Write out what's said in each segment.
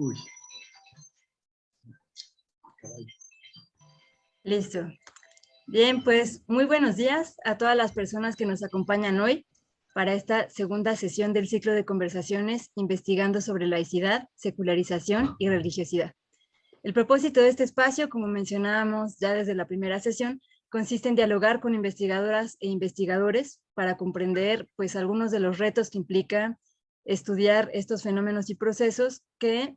Uy. Listo. Bien, pues muy buenos días a todas las personas que nos acompañan hoy para esta segunda sesión del ciclo de conversaciones investigando sobre laicidad, secularización y religiosidad. El propósito de este espacio, como mencionábamos ya desde la primera sesión, consiste en dialogar con investigadoras e investigadores para comprender pues algunos de los retos que implica estudiar estos fenómenos y procesos que,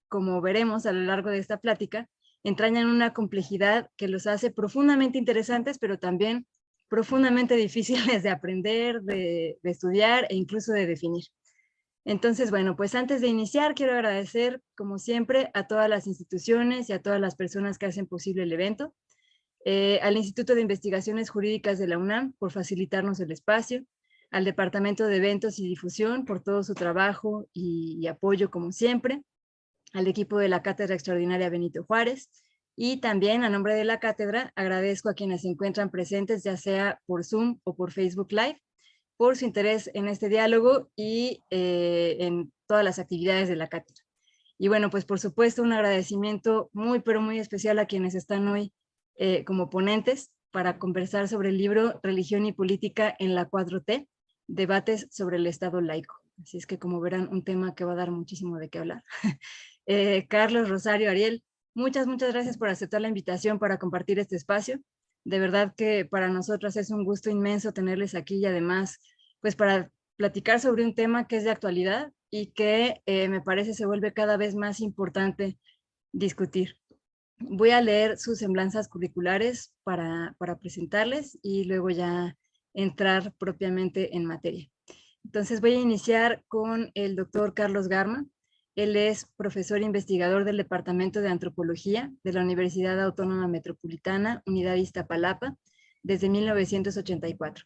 como veremos a lo largo de esta plática, entrañan una complejidad que los hace profundamente interesantes, pero también profundamente difíciles de aprender, de estudiar e incluso de definir. Entonces, bueno, pues antes de iniciar, quiero agradecer, como siempre, a todas las instituciones y a todas las personas que hacen posible el evento, al Instituto de Investigaciones Jurídicas de la UNAM por facilitarnos el espacio, al Departamento de Eventos y Difusión por todo su trabajo y apoyo, como siempre, al equipo de la Cátedra Extraordinaria Benito Juárez, y también a nombre de la cátedra agradezco a quienes se encuentran presentes, ya sea por Zoom o por Facebook Live, por su interés en este diálogo y en todas las actividades de la cátedra. Y bueno, pues por supuesto un agradecimiento muy, pero muy especial a quienes están hoy como ponentes para conversar sobre el libro Religión y Política en la 4T, debates sobre el Estado laico. Así es que, como verán, un tema que va a dar muchísimo de qué hablar. Carlos, Rosario, Ariel, muchas gracias por aceptar la invitación para compartir este espacio. De verdad que para nosotras es un gusto inmenso tenerles aquí y además, pues para platicar sobre un tema que es de actualidad y que me parece se vuelve cada vez más importante discutir. Voy a leer sus semblanzas curriculares para presentarles y luego ya entrar propiamente en materia. Entonces voy a iniciar con el doctor Carlos Garma. Él es profesor investigador del Departamento de Antropología de la Universidad Autónoma Metropolitana, Unidad Iztapalapa, desde 1984.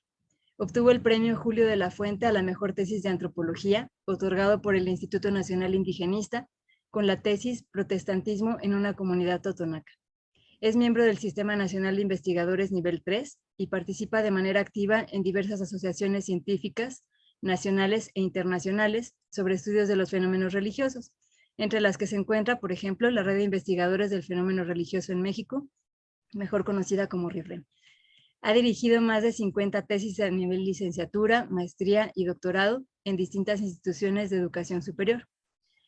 Obtuvo el premio Julio de la Fuente a la mejor tesis de antropología, otorgado por el Instituto Nacional Indigenista, con la tesis Protestantismo en una comunidad totonaca. Es miembro del Sistema Nacional de Investigadores Nivel 3 y participa de manera activa en diversas asociaciones científicas, nacionales e internacionales sobre estudios de los fenómenos religiosos, entre las que se encuentra, por ejemplo, la Red de Investigadores del Fenómeno Religioso en México, mejor conocida como RIFREM. Ha dirigido más de 50 tesis a nivel licenciatura, maestría y doctorado en distintas instituciones de educación superior.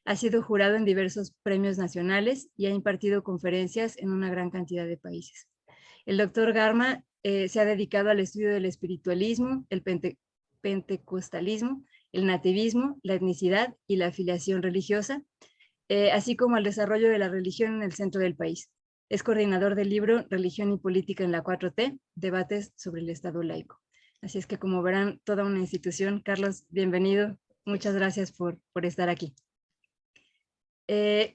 Ha sido jurado en diversos premios nacionales y ha impartido conferencias en una gran cantidad de países. El doctor Garma se ha dedicado al estudio del espiritualismo, el pentecostalismo, el nativismo, la etnicidad y la afiliación religiosa, así como al desarrollo de la religión en el centro del país. Es coordinador del libro Religión y Política en la 4T, debates sobre el Estado laico. Así es que, como verán, toda una institución. Carlos, bienvenido. Muchas gracias por estar aquí.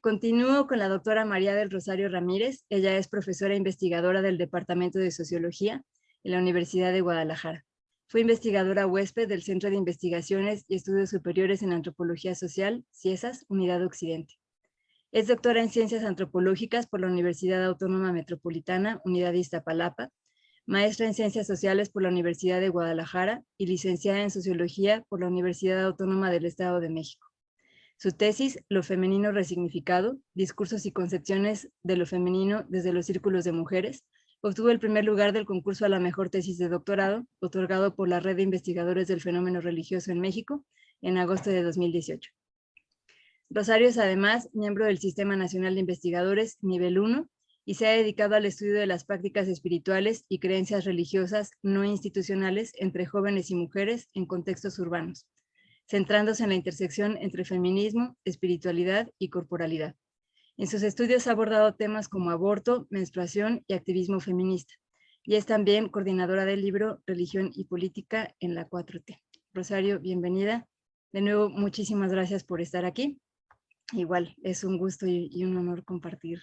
Continúo con la doctora María del Rosario Ramírez. Ella es profesora investigadora del Departamento de Sociología en la Universidad de Guadalajara. Fue investigadora huésped del Centro de Investigaciones y Estudios Superiores en Antropología Social, CIESAS, Unidad Occidente. Es doctora en Ciencias Antropológicas por la Universidad Autónoma Metropolitana, Unidad Iztapalapa, maestra en Ciencias Sociales por la Universidad de Guadalajara y licenciada en Sociología por la Universidad Autónoma del Estado de México. Su tesis, Lo femenino resignificado, discursos y concepciones de lo femenino desde los círculos de mujeres, obtuvo el primer lugar del concurso a la mejor tesis de doctorado, otorgado por la Red de Investigadores del Fenómeno Religioso en México en agosto de 2018. Rosario es además miembro del Sistema Nacional de Investigadores Nivel 1 y se ha dedicado al estudio de las prácticas espirituales y creencias religiosas no institucionales entre jóvenes y mujeres en contextos urbanos, centrándose en la intersección entre feminismo, espiritualidad y corporalidad. En sus estudios ha abordado temas como aborto, menstruación y activismo feminista, y es también coordinadora del libro Religión y Política en la 4T. Rosario, bienvenida. De nuevo, muchísimas gracias por estar aquí. Igual, es un gusto y un honor compartir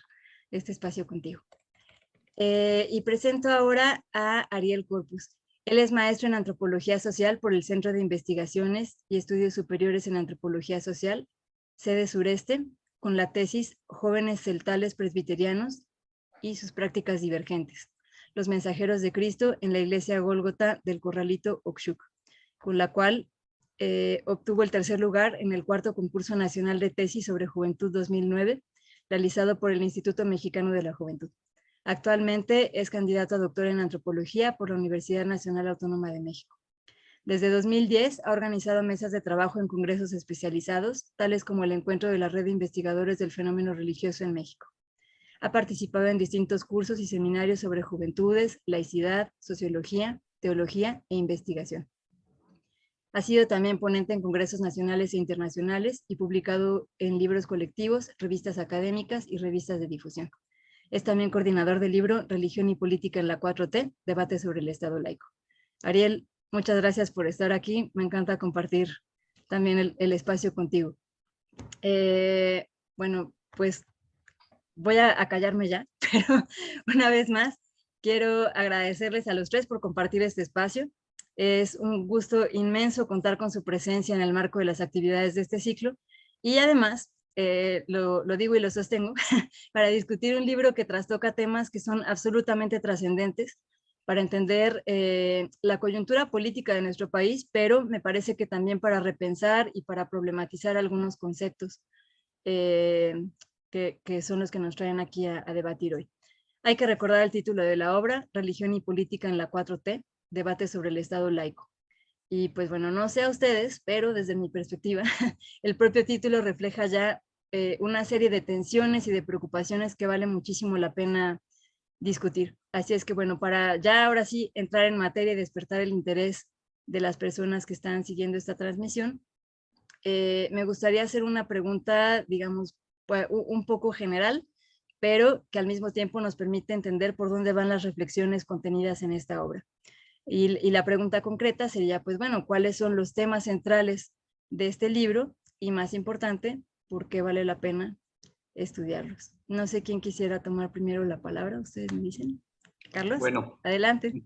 este espacio contigo. Y presento ahora a Ariel Corpus. Él es maestro en Antropología Social por el Centro de Investigaciones y Estudios Superiores en Antropología Social, sede sureste, con la tesis Jóvenes celtales presbiterianos y sus prácticas divergentes, los mensajeros de Cristo en la iglesia Gólgota del Corralito Oxuc, con la cual obtuvo el tercer lugar en el cuarto concurso nacional de tesis sobre juventud 2009, realizado por el Instituto Mexicano de la Juventud. Actualmente es candidato a doctor en antropología por la Universidad Nacional Autónoma de México. Desde 2010 ha organizado mesas de trabajo en congresos especializados, tales como el Encuentro de la Red de Investigadores del Fenómeno Religioso en México. Ha participado en distintos cursos y seminarios sobre juventudes, laicidad, sociología, teología e investigación. Ha sido también ponente en congresos nacionales e internacionales y publicado en libros colectivos, revistas académicas y revistas de difusión. Es también coordinador del libro Religión y Política en la 4T, debate sobre el Estado laico. Ariel, muchas gracias por estar aquí. Me encanta compartir también el espacio contigo. Bueno, pues voy a callarme ya, pero una vez más quiero agradecerles a los tres por compartir este espacio. Es un gusto inmenso contar con su presencia en el marco de las actividades de este ciclo y además, lo digo y lo sostengo, para discutir un libro que trastoca temas que son absolutamente trascendentes para entender la coyuntura política de nuestro país, pero me parece que también para repensar y para problematizar algunos conceptos que son los que nos traen aquí a debatir hoy. Hay que recordar el título de la obra, Religión y Política en la 4T, debate sobre el Estado laico. Y pues bueno, no sé a ustedes, pero desde mi perspectiva, el propio título refleja ya una serie de tensiones y de preocupaciones que vale muchísimo la pena discutir. Así es que bueno, para ya ahora sí entrar en materia y despertar el interés de las personas que están siguiendo esta transmisión, me gustaría hacer una pregunta, digamos, un poco general, pero que al mismo tiempo nos permite entender por dónde van las reflexiones contenidas en esta obra. Y la pregunta concreta sería, pues bueno, ¿cuáles son los temas centrales de este libro? Y más importante, ¿por qué vale la pena estudiarlos? No sé quién quisiera tomar primero la palabra, ustedes me dicen. Carlos, bueno, adelante.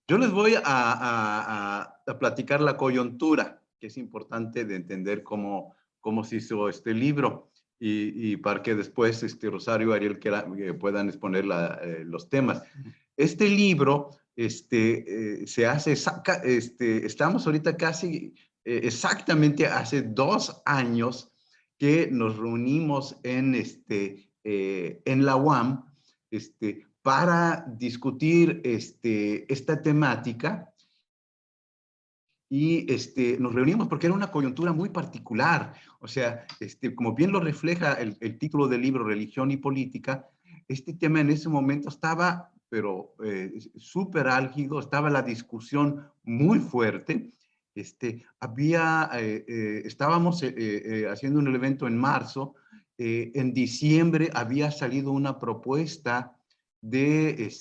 Yo les voy a platicar la coyuntura, que es importante de entender cómo se hizo este libro y para que después Rosario y Ariel puedan exponer los temas. Este libro se hace, estamos ahorita casi exactamente hace 2 años que nos reunimos en la UAM, para discutir esta temática y nos reunimos porque era una coyuntura muy particular. O sea, como bien lo refleja el título del libro, Religión y Política, este tema en ese momento estaba, pero súper álgido, estaba la discusión muy fuerte. Estábamos haciendo un evento en marzo, en diciembre había salido una propuesta de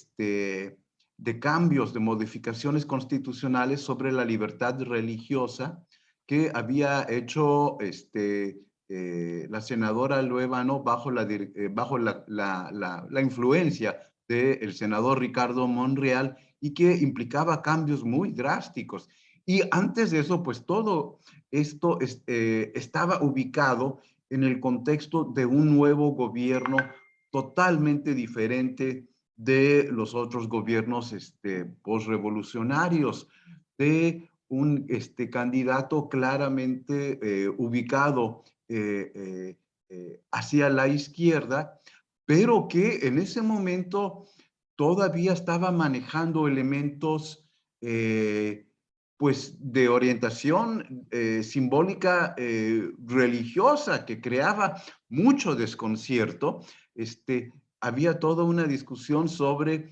cambios, de modificaciones constitucionales sobre la libertad religiosa que había hecho la senadora Luevano bajo la influencia del senador Ricardo Monreal y que implicaba cambios muy drásticos. Y antes de eso, pues todo esto estaba ubicado en el contexto de un nuevo gobierno totalmente diferente de los otros gobiernos postrevolucionarios, de un candidato claramente ubicado hacia la izquierda, pero que en ese momento todavía estaba manejando elementos pues de orientación simbólica religiosa que creaba mucho desconcierto. Había toda una discusión sobre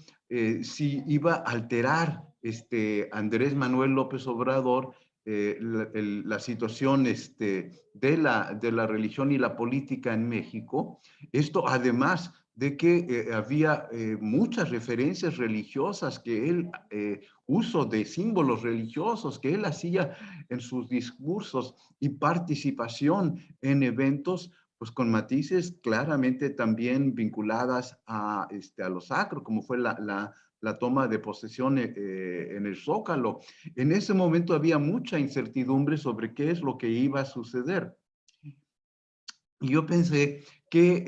si iba a alterar Andrés Manuel López Obrador la situación de la religión y la política en México. Esto además de que había muchas referencias religiosas que él, uso de símbolos religiosos que él hacía en sus discursos y participación en eventos, pues con matices claramente también vinculadas a lo sacro, como fue la toma de posesión en el Zócalo. En ese momento había mucha incertidumbre sobre qué es lo que iba a suceder. Y yo pensé que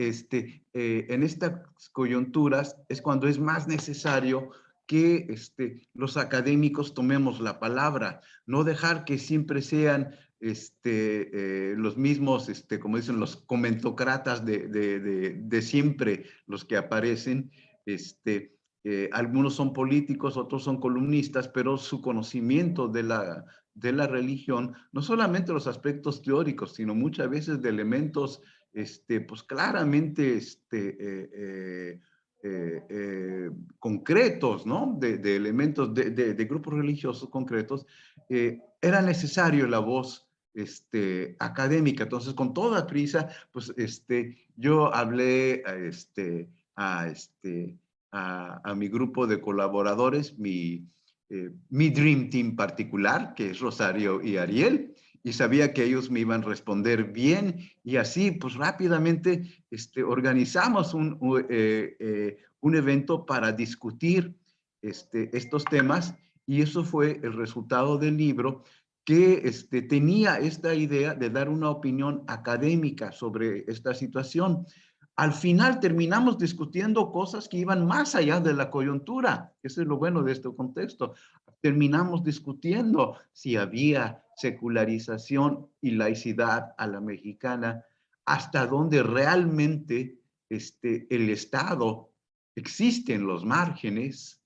en estas coyunturas es cuando es más necesario que los académicos tomemos la palabra, no dejar que siempre sean los mismos, como dicen, los comentócratas de siempre los que aparecen. Algunos son políticos, otros son columnistas, pero su conocimiento de la religión, no solamente los aspectos teóricos, sino muchas veces de elementos pues claramente concretos, ¿no? De elementos de grupos religiosos concretos, era necesario la voz académica. Entonces, con toda prisa, pues yo hablé a mi grupo de colaboradores, mi Dream Team particular, que es Rosario y Ariel, y sabía que ellos me iban a responder bien, y así pues rápidamente organizamos un evento para discutir estos temas, y eso fue el resultado del libro, que tenía esta idea de dar una opinión académica sobre esta situación. Al final terminamos discutiendo cosas que iban más allá de la coyuntura. Eso es lo bueno de este contexto. Terminamos discutiendo si había secularización y laicidad a la mexicana, hasta donde realmente el Estado existe en los márgenes,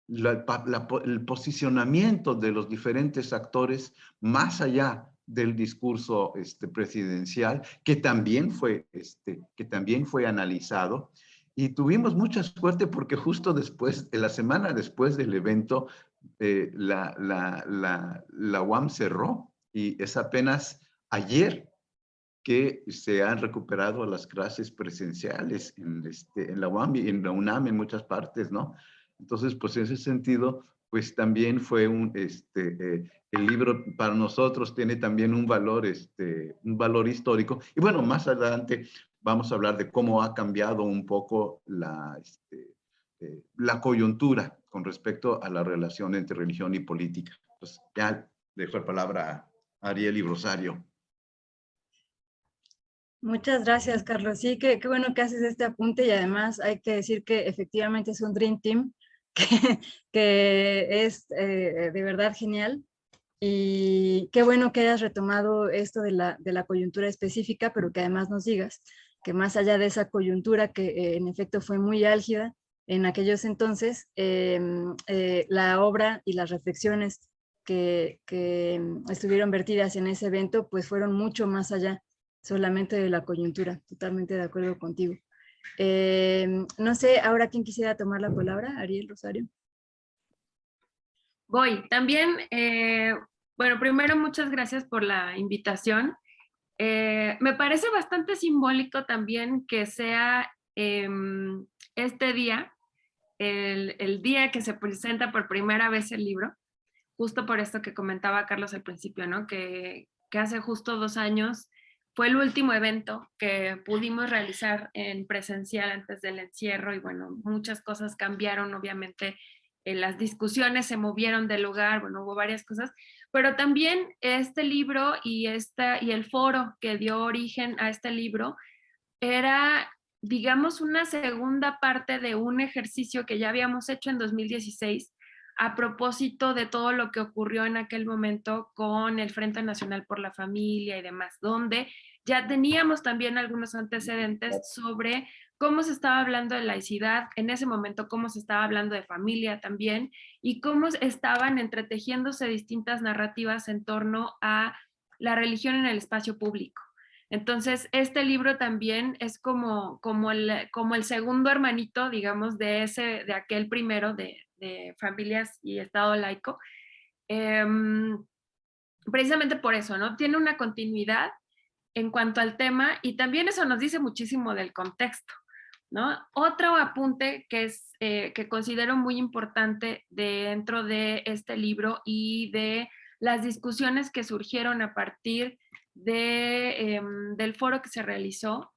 el posicionamiento de los diferentes actores más allá del discurso presidencial, que también fue analizado. Y tuvimos mucha suerte porque justo después, la semana después del evento, la UAM cerró, y es apenas ayer que se han recuperado las clases presenciales en la UAM y en la UNAM en muchas partes, ¿no? Entonces, pues en ese sentido, pues también fue el libro para nosotros tiene también un valor histórico. Y bueno, más adelante vamos a hablar de cómo ha cambiado un poco la coyuntura con respecto a la relación entre religión y política. Pues ya dejo la palabra a Ariel y Rosario. Muchas gracias, Carlos. Sí, qué bueno que haces este apunte, y además hay que decir que efectivamente es un Dream Team que es de verdad genial. Y qué bueno que hayas retomado esto de la coyuntura específica, pero que además nos digas que más allá de esa coyuntura que en efecto fue muy álgida en aquellos entonces, la obra y las reflexiones que estuvieron vertidas en ese evento pues fueron mucho más allá solamente de la coyuntura. Totalmente de acuerdo contigo. No sé, ahora quién quisiera tomar la palabra, Ariel, Rosario. Voy. También, bueno, primero muchas gracias por la invitación. Me parece bastante simbólico también que sea este día, el día que se presenta por primera vez el libro, justo por esto que comentaba Carlos al principio, ¿no? Que hace justo 2 años fue el último evento que pudimos realizar en presencial antes del encierro, y bueno, muchas cosas cambiaron, obviamente las discusiones se movieron del lugar, bueno, hubo varias cosas, pero también este libro y el foro que dio origen a este libro era, digamos, una segunda parte de un ejercicio que ya habíamos hecho en 2016 a propósito de todo lo que ocurrió en aquel momento con el Frente Nacional por la Familia y demás, donde ya teníamos también algunos antecedentes sobre cómo se estaba hablando de laicidad, en ese momento cómo se estaba hablando de familia también, y cómo estaban entretejiéndose distintas narrativas en torno a la religión en el espacio público. Entonces, este libro también es como el segundo hermanito, digamos, de aquel primero de familias y Estado laico. Precisamente por eso, ¿no? Tiene una continuidad en cuanto al tema, y también eso nos dice muchísimo del contexto, ¿no? Otro apunte que considero muy importante dentro de este libro y de las discusiones que surgieron a partir del foro que se realizó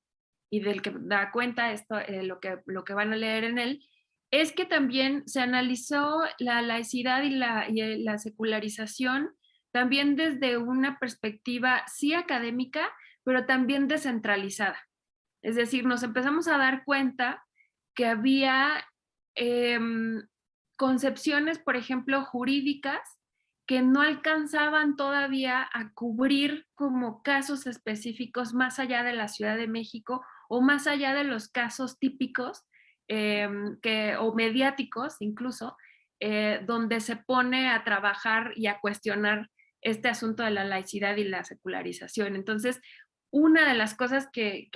y del que da cuenta esto, lo que van a leer en él, es que también se analizó la laicidad y la secularización también desde una perspectiva sí académica, pero también descentralizada. Es decir, nos empezamos a dar cuenta que había concepciones, por ejemplo, jurídicas, que no alcanzaban todavía a cubrir como casos específicos más allá de la Ciudad de México o más allá de los casos típicos o mediáticos incluso, donde se pone a trabajar y a cuestionar este asunto de la laicidad y la secularización. Entonces, una de las cosas que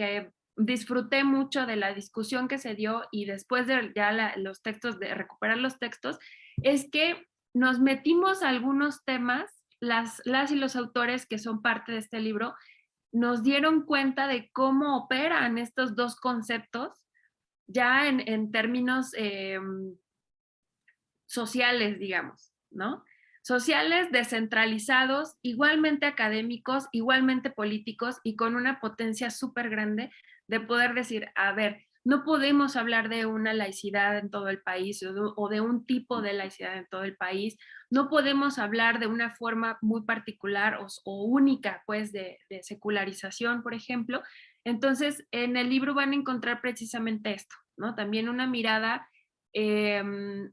disfruté mucho de la discusión que se dio y después de ya los textos, de recuperar los textos, es que nos metimos a algunos temas, las y los autores que son parte de este libro nos dieron cuenta de cómo operan estos dos conceptos ya en términos sociales, digamos, ¿no? Sociales, descentralizados, igualmente académicos, igualmente políticos y con una potencia súper grande de poder decir, a ver, no podemos hablar de una laicidad en todo el país o de un tipo de laicidad en todo el país, no podemos hablar de una forma muy particular o única, pues, de secularización, por ejemplo. Entonces, en el libro van a encontrar precisamente esto, ¿no? También una mirada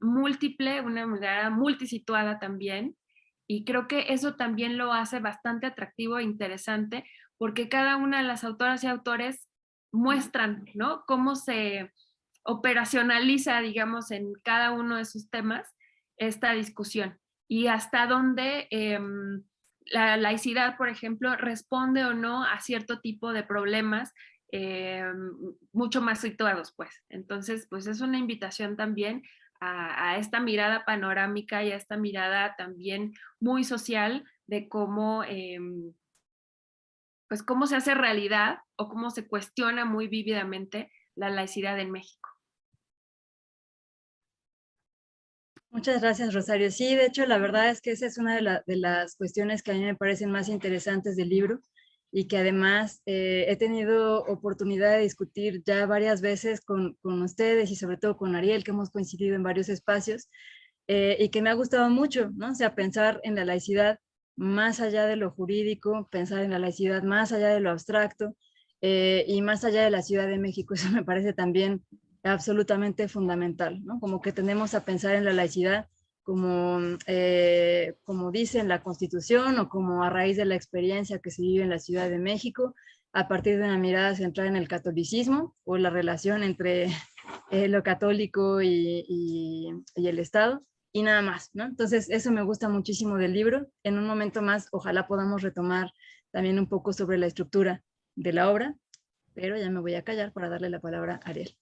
múltiple, una mirada multisituada también, y creo que eso también lo hace bastante atractivo e interesante, porque cada una de las autoras y autores muestran, ¿no?, cómo se operacionaliza, digamos, en cada uno de sus temas esta discusión y hasta dónde la laicidad, por ejemplo, responde o no a cierto tipo de problemas mucho más situados, pues. Entonces, pues es una invitación también a esta mirada panorámica y a esta mirada también muy social de cómo, pues cómo se hace realidad o cómo se cuestiona muy vívidamente la laicidad en México. Muchas gracias, Rosario. Sí, de hecho, la verdad es que esa es una de las cuestiones que a mí me parecen más interesantes del libro y que además he tenido oportunidad de discutir ya varias veces con ustedes y sobre todo con Ariel, que hemos coincidido en varios espacios y que me ha gustado mucho, ¿no? O sea, pensar en la laicidad más allá de lo jurídico, pensar en la laicidad más allá de lo abstracto y más allá de la Ciudad de México. Eso me parece también absolutamente fundamental, ¿no? Como que tenemos a pensar en la laicidad como, como dice en la Constitución o como a raíz de la experiencia que se vive en la Ciudad de México, a partir de una mirada centrada en el catolicismo o la relación entre lo católico y el Estado y nada más, ¿no? Entonces, eso me gusta muchísimo del libro. En un momento más, ojalá podamos retomar también un poco sobre la estructura de la obra, pero ya me voy a callar para darle la palabra a Ariel.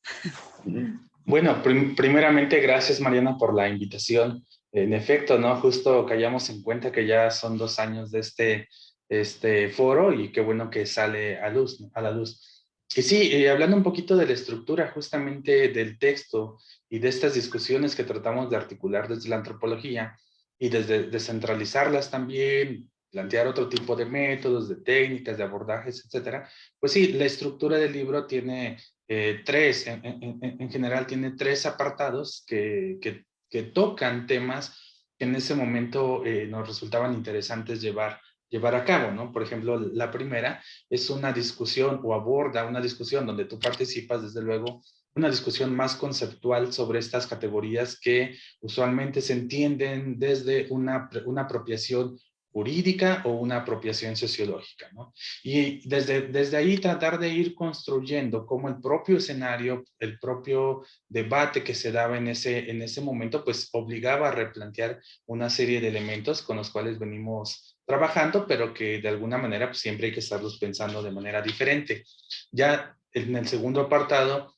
Bueno, primeramente, gracias, Mariana, por la invitación. En efecto, ¿no? Justo caíamos en cuenta que ya son 2 años de este foro y qué bueno que sale a luz, ¿no? A la luz. Y sí, hablando un poquito de la estructura justamente del texto y de estas discusiones que tratamos de articular desde la antropología y desde descentralizarlas también, plantear otro tipo de métodos, de técnicas, de abordajes, etcétera, pues sí, la estructura del libro tiene en general tiene 3 apartados que tocan temas que en ese momento nos resultaban interesantes llevar a cabo, ¿no? Por ejemplo, la primera es una discusión o aborda una discusión donde tú participas, desde luego, una discusión más conceptual sobre estas categorías que usualmente se entienden desde una apropiación jurídica o una apropiación sociológica, ¿no? Y desde ahí tratar de ir construyendo cómo el propio escenario, el propio debate que se daba en ese momento, pues obligaba a replantear una serie de elementos con los cuales venimos trabajando, pero que de alguna manera pues, siempre hay que estarlos pensando de manera diferente. Ya en el segundo apartado,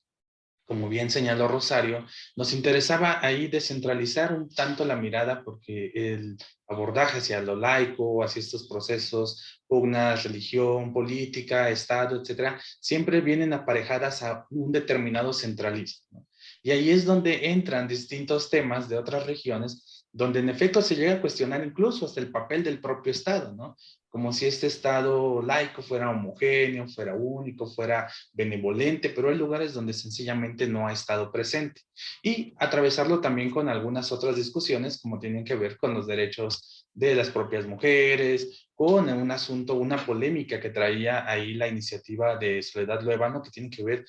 como bien señaló Rosario, nos interesaba ahí descentralizar un tanto la mirada porque el abordaje hacia lo laico, hacia estos procesos, pugnas, religión, política, Estado, etcétera, siempre vienen aparejadas a un determinado centralismo, ¿no? Y ahí es donde entran distintos temas de otras regiones, donde en efecto se llega a cuestionar incluso hasta el papel del propio Estado, ¿no? Como si este Estado laico fuera homogéneo, fuera único, fuera benevolente, pero hay lugares donde sencillamente no ha estado presente. Y atravesarlo también con algunas otras discusiones, como tienen que ver con los derechos de las propias mujeres, con un asunto, una polémica que traía ahí la iniciativa de Soledad Luevano, que tiene que ver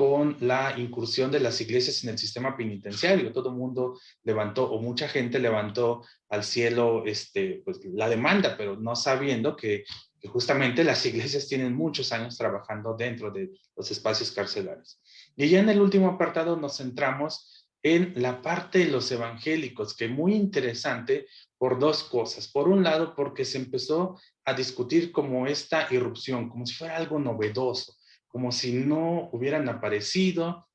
con la incursión de las iglesias en el sistema penitenciario. Todo el mundo levantó, o mucha gente levantó al cielo pues, la demanda, pero no sabiendo que justamente las iglesias tienen muchos años trabajando dentro de los espacios carcelarios. Y ya en el último apartado nos centramos en la parte de los evangélicos, que es muy interesante por dos cosas. Por un lado, porque se empezó a discutir como esta irrupción, como si fuera algo novedoso, como si no hubieran aparecido,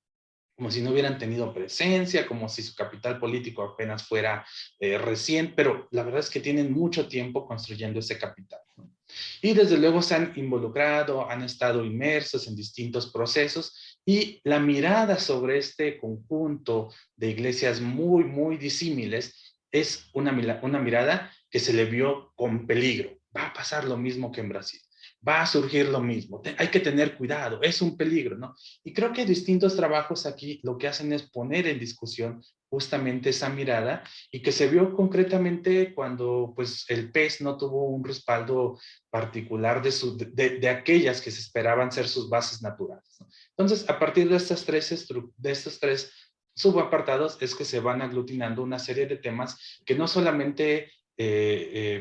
como si no hubieran tenido presencia, como si su capital político apenas fuera recién, pero la verdad es que tienen mucho tiempo construyendo ese capital, ¿no? Y desde luego se han involucrado, han estado inmersos en distintos procesos, y la mirada sobre este conjunto de iglesias muy, muy disímiles es una mirada que se le vio con peligro. Va a pasar lo mismo que en Brasil. Va a surgir lo mismo, hay que tener cuidado, es un peligro, ¿no? Y creo que distintos trabajos aquí lo que hacen es poner en discusión justamente esa mirada, y que se vio concretamente cuando pues el PES no tuvo un respaldo particular de aquellas que se esperaban ser sus bases naturales, ¿no? Entonces, a partir de estos tres subapartados es que se van aglutinando una serie de temas que no solamente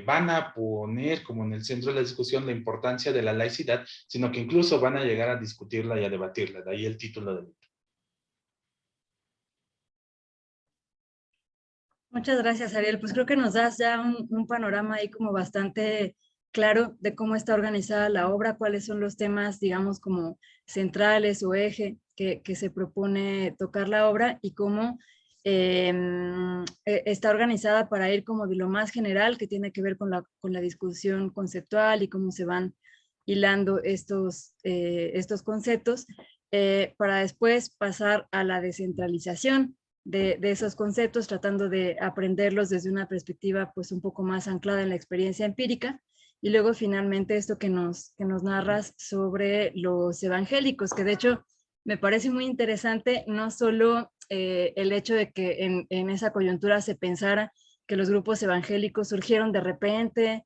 van a poner como en el centro de la discusión la importancia de la laicidad, sino que incluso van a llegar a discutirla y a debatirla. De ahí el título del libro. Muchas gracias, Ariel. Pues creo que nos das ya un panorama ahí como bastante claro de cómo está organizada la obra, cuáles son los temas, digamos, como centrales o eje que se propone tocar la obra, y cómo está organizada para ir como de lo más general, que tiene que ver con la discusión conceptual y cómo se van hilando estos conceptos, para después pasar a la descentralización de esos conceptos, tratando de aprenderlos desde una perspectiva pues un poco más anclada en la experiencia empírica. Y luego finalmente esto que nos narras sobre los evangélicos, que de hecho me parece muy interesante, no solo el hecho de que en esa coyuntura se pensara que los grupos evangélicos surgieron de repente,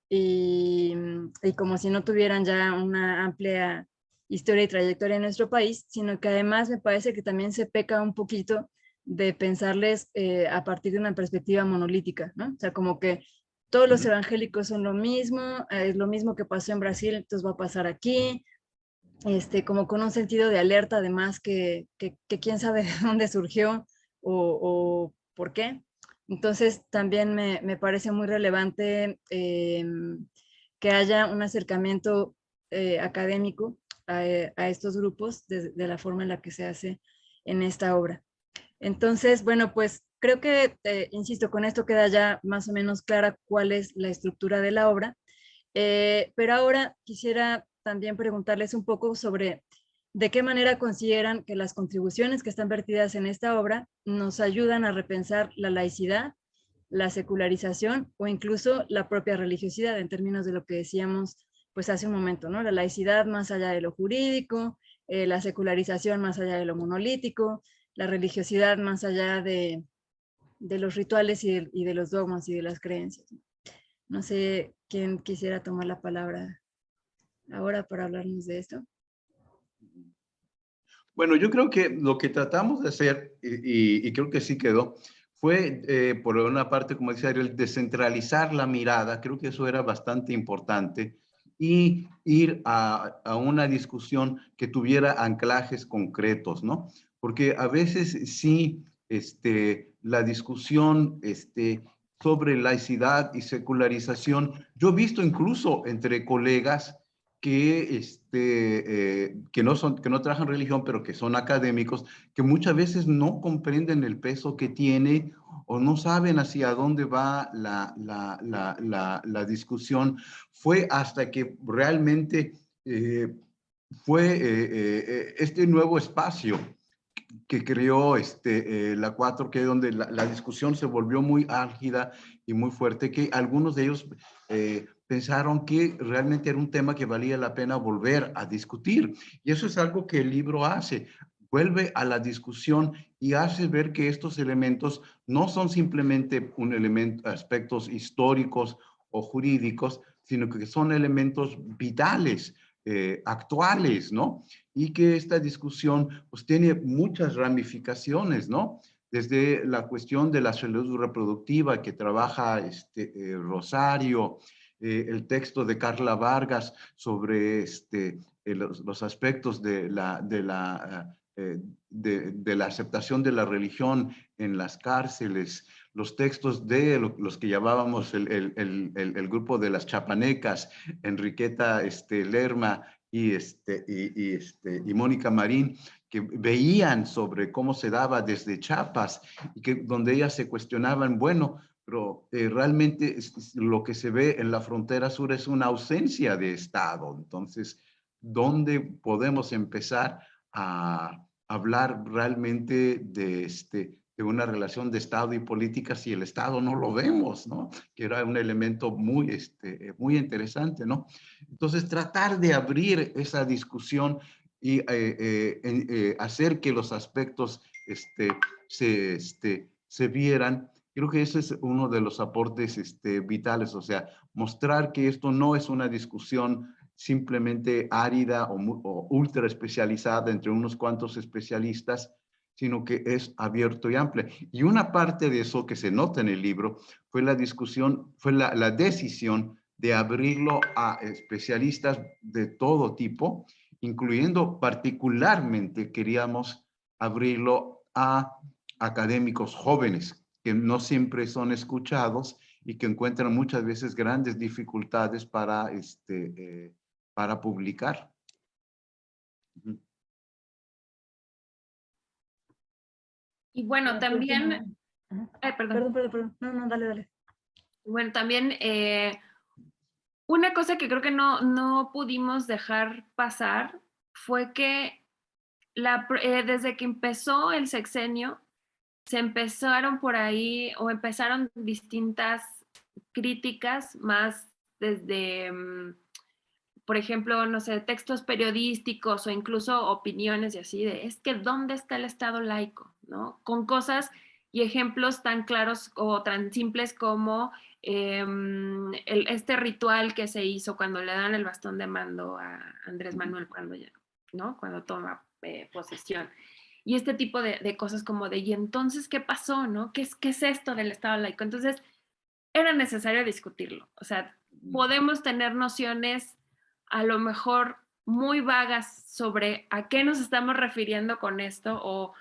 y como si no tuvieran ya una amplia historia y trayectoria en nuestro país, sino que además me parece que también se peca un poquito de pensarles a partir de una perspectiva monolítica, ¿no? O sea, como que todos los evangélicos son lo mismo, es lo mismo que pasó en Brasil, entonces va a pasar aquí, como con un sentido de alerta, además, que quién sabe de dónde surgió o por qué. Entonces, también me parece muy relevante que haya un acercamiento académico a estos grupos de la forma en la que se hace en esta obra. Entonces, bueno, pues creo que, insisto, con esto queda ya más o menos clara cuál es la estructura de la obra, pero ahora quisiera también preguntarles un poco sobre de qué manera consideran que las contribuciones que están vertidas en esta obra nos ayudan a repensar la laicidad, la secularización o incluso la propia religiosidad, en términos de lo que decíamos pues hace un momento, ¿no? La laicidad más allá de lo jurídico, la secularización más allá de lo monolítico, la religiosidad más allá de los rituales y de los dogmas y de las creencias. No sé quién quisiera tomar la palabra ahora para hablarnos de esto. Bueno, yo creo que lo que tratamos de hacer, y creo que sí quedó, fue, por una parte, como decía Ariel, descentralizar la mirada. Creo que eso era bastante importante, y ir a una discusión que tuviera anclajes concretos, ¿no? Porque a veces sí, la discusión sobre laicidad y secularización, yo he visto incluso entre colegas que, que no trabajan religión, pero que son académicos, que muchas veces no comprenden el peso que tiene, o no saben hacia dónde va la discusión. Fue hasta que realmente fue este nuevo espacio que creó la 4, que donde la discusión se volvió muy álgida y muy fuerte, que algunos de ellos pensaron que realmente era un tema que valía la pena volver a discutir. Y eso es algo que el libro hace. Vuelve a la discusión y hace ver que estos elementos no son simplemente aspectos históricos o jurídicos, sino que son elementos vitales actuales, ¿no? Y que esta discusión pues tiene muchas ramificaciones, ¿no? Desde la cuestión de la salud reproductiva que trabaja Rosario, el texto de Carla Vargas sobre los aspectos de la aceptación de la religión en las cárceles, los textos de los que llamábamos el grupo de las chapanecas, Enriqueta Lerma y Mónica Marín, que veían sobre cómo se daba desde Chiapas y que donde ellas se cuestionaban, bueno, pero realmente lo que se ve en la frontera sur es una ausencia de Estado. Entonces, ¿dónde podemos empezar a hablar realmente de una relación de Estado y política si el Estado no lo vemos, ¿no? Que era un elemento muy interesante, ¿no? Entonces, tratar de abrir esa discusión y hacer que los aspectos se vieran. Creo que ese es uno de los aportes vitales, o sea, mostrar que esto no es una discusión simplemente árida o ultra especializada entre unos cuantos especialistas, sino que es abierto y amplio. Y una parte de eso que se nota en el libro fue la discusión, fue la decisión de abrirlo a especialistas de todo tipo, incluyendo particularmente queríamos abrirlo a académicos jóvenes que no siempre son escuchados y que encuentran muchas veces grandes dificultades para publicar. Y bueno, también, perdón. Perdón. No, dale. Bueno, también una cosa que creo que no pudimos dejar pasar fue que desde que empezó el sexenio, se empezaron por ahí o empezaron distintas críticas más desde, por ejemplo, no sé, textos periodísticos o incluso opiniones y así de, es que ¿dónde está el Estado laico? ¿No? Con cosas y ejemplos tan claros o tan simples como este ritual que se hizo cuando le dan el bastón de mando a Andrés Manuel cuando toma posesión. Y este tipo de cosas como de, ¿y entonces qué pasó? ¿No? ¿Qué es esto del Estado laico? Entonces, era necesario discutirlo. O sea, podemos tener nociones a lo mejor muy vagas sobre a qué nos estamos refiriendo con esto o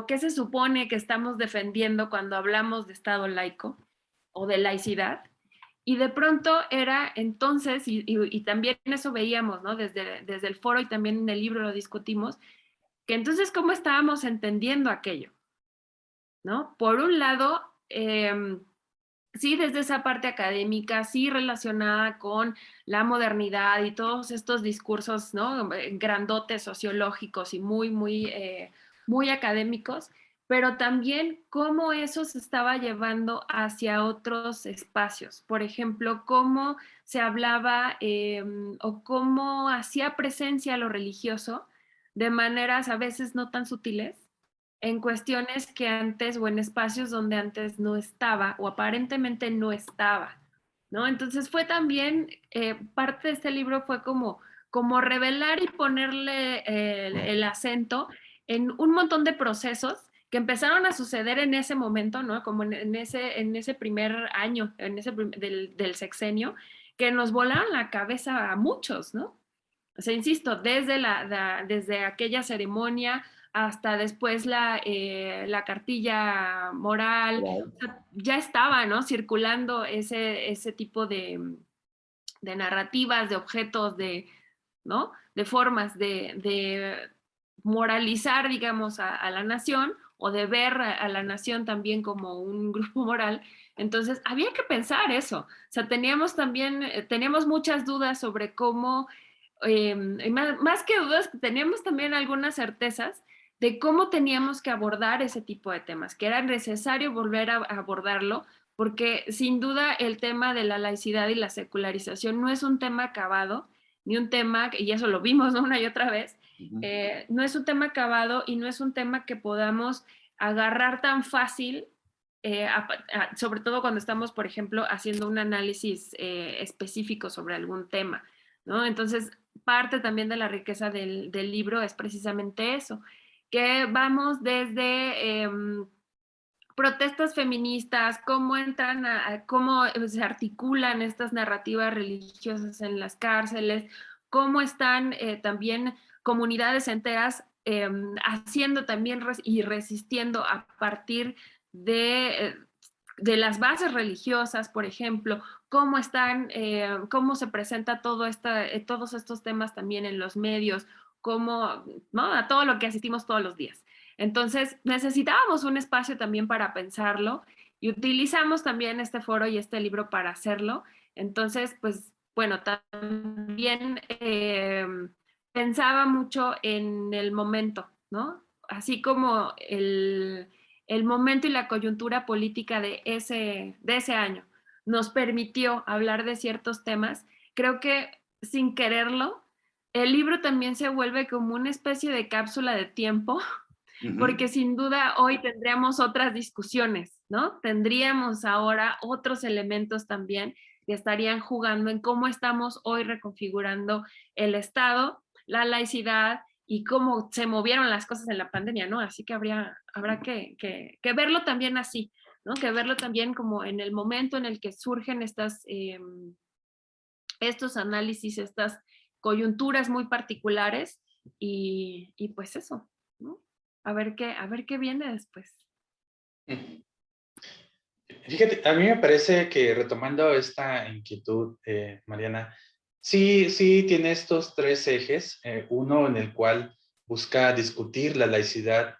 qué se supone que estamos defendiendo cuando hablamos de Estado laico o de laicidad. Y de pronto era entonces, y también eso veíamos, ¿no? Desde el foro y también en el libro lo discutimos, que entonces cómo estábamos entendiendo aquello, ¿no? Por un lado, sí, desde esa parte académica, sí relacionada con la modernidad y todos estos discursos, ¿no? Grandotes, sociológicos y muy académicos, pero también cómo eso se estaba llevando hacia otros espacios. Por ejemplo, cómo se hablaba o cómo hacía presencia lo religioso de maneras a veces no tan sutiles en cuestiones que antes o en espacios donde antes no estaba o aparentemente no estaba, ¿no? Entonces fue también, parte de este libro fue como revelar y ponerle el acento en un montón de procesos que empezaron a suceder en ese momento, ¿no? Como en ese primer año, del sexenio, que nos volaron la cabeza a muchos, ¿no? O sea, insisto, desde aquella ceremonia hasta después la cartilla moral, Wow. o sea, ya estaba, ¿no? Circulando ese tipo de narrativas, de objetos, ¿no? De formas de moralizar, digamos, a la nación o de ver a la nación también como un grupo moral. Entonces, había que pensar eso. O sea, teníamos muchas dudas sobre cómo más que dudas, teníamos también algunas certezas de cómo teníamos que abordar ese tipo de temas, que era necesario volver a abordarlo, porque sin duda el tema de la laicidad y la secularización no es un tema acabado, ni un tema, y eso lo vimos, ¿no? Una y otra vez, no es un tema acabado y no es un tema que podamos agarrar tan fácil, sobre todo cuando estamos, por ejemplo, haciendo un análisis específico sobre algún tema, ¿no? Entonces, parte también de la riqueza del libro es precisamente eso, que vamos desde protestas feministas, cómo entran cómo se articulan estas narrativas religiosas en las cárceles, cómo están también comunidades enteras haciendo también y resistiendo a partir de las bases religiosas, por ejemplo, cómo están, cómo se presenta todos estos temas también en los medios, cómo, ¿no? A todo lo que asistimos todos los días. Entonces, necesitábamos un espacio también para pensarlo y utilizamos también este foro y este libro para hacerlo. Entonces, pues, bueno, también pensaba mucho en el momento, ¿no? Así como el momento y la coyuntura política de ese año nos permitió hablar de ciertos temas, creo que sin quererlo, el libro también se vuelve como una especie de cápsula de tiempo, porque sin duda hoy tendríamos otras discusiones, ¿no? Tendríamos ahora otros elementos también que estarían jugando en cómo estamos hoy reconfigurando el Estado, la laicidad y cómo se movieron las cosas en la pandemia, ¿no? Así que habrá que verlo también así, ¿no? Que verlo también como en el momento en el que surgen estos análisis, estas coyunturas muy particulares y pues eso, ¿no? A ver qué viene después. Fíjate, a mí me parece que retomando esta inquietud, Mariana, sí tiene estos tres ejes, uno en el cual busca discutir la laicidad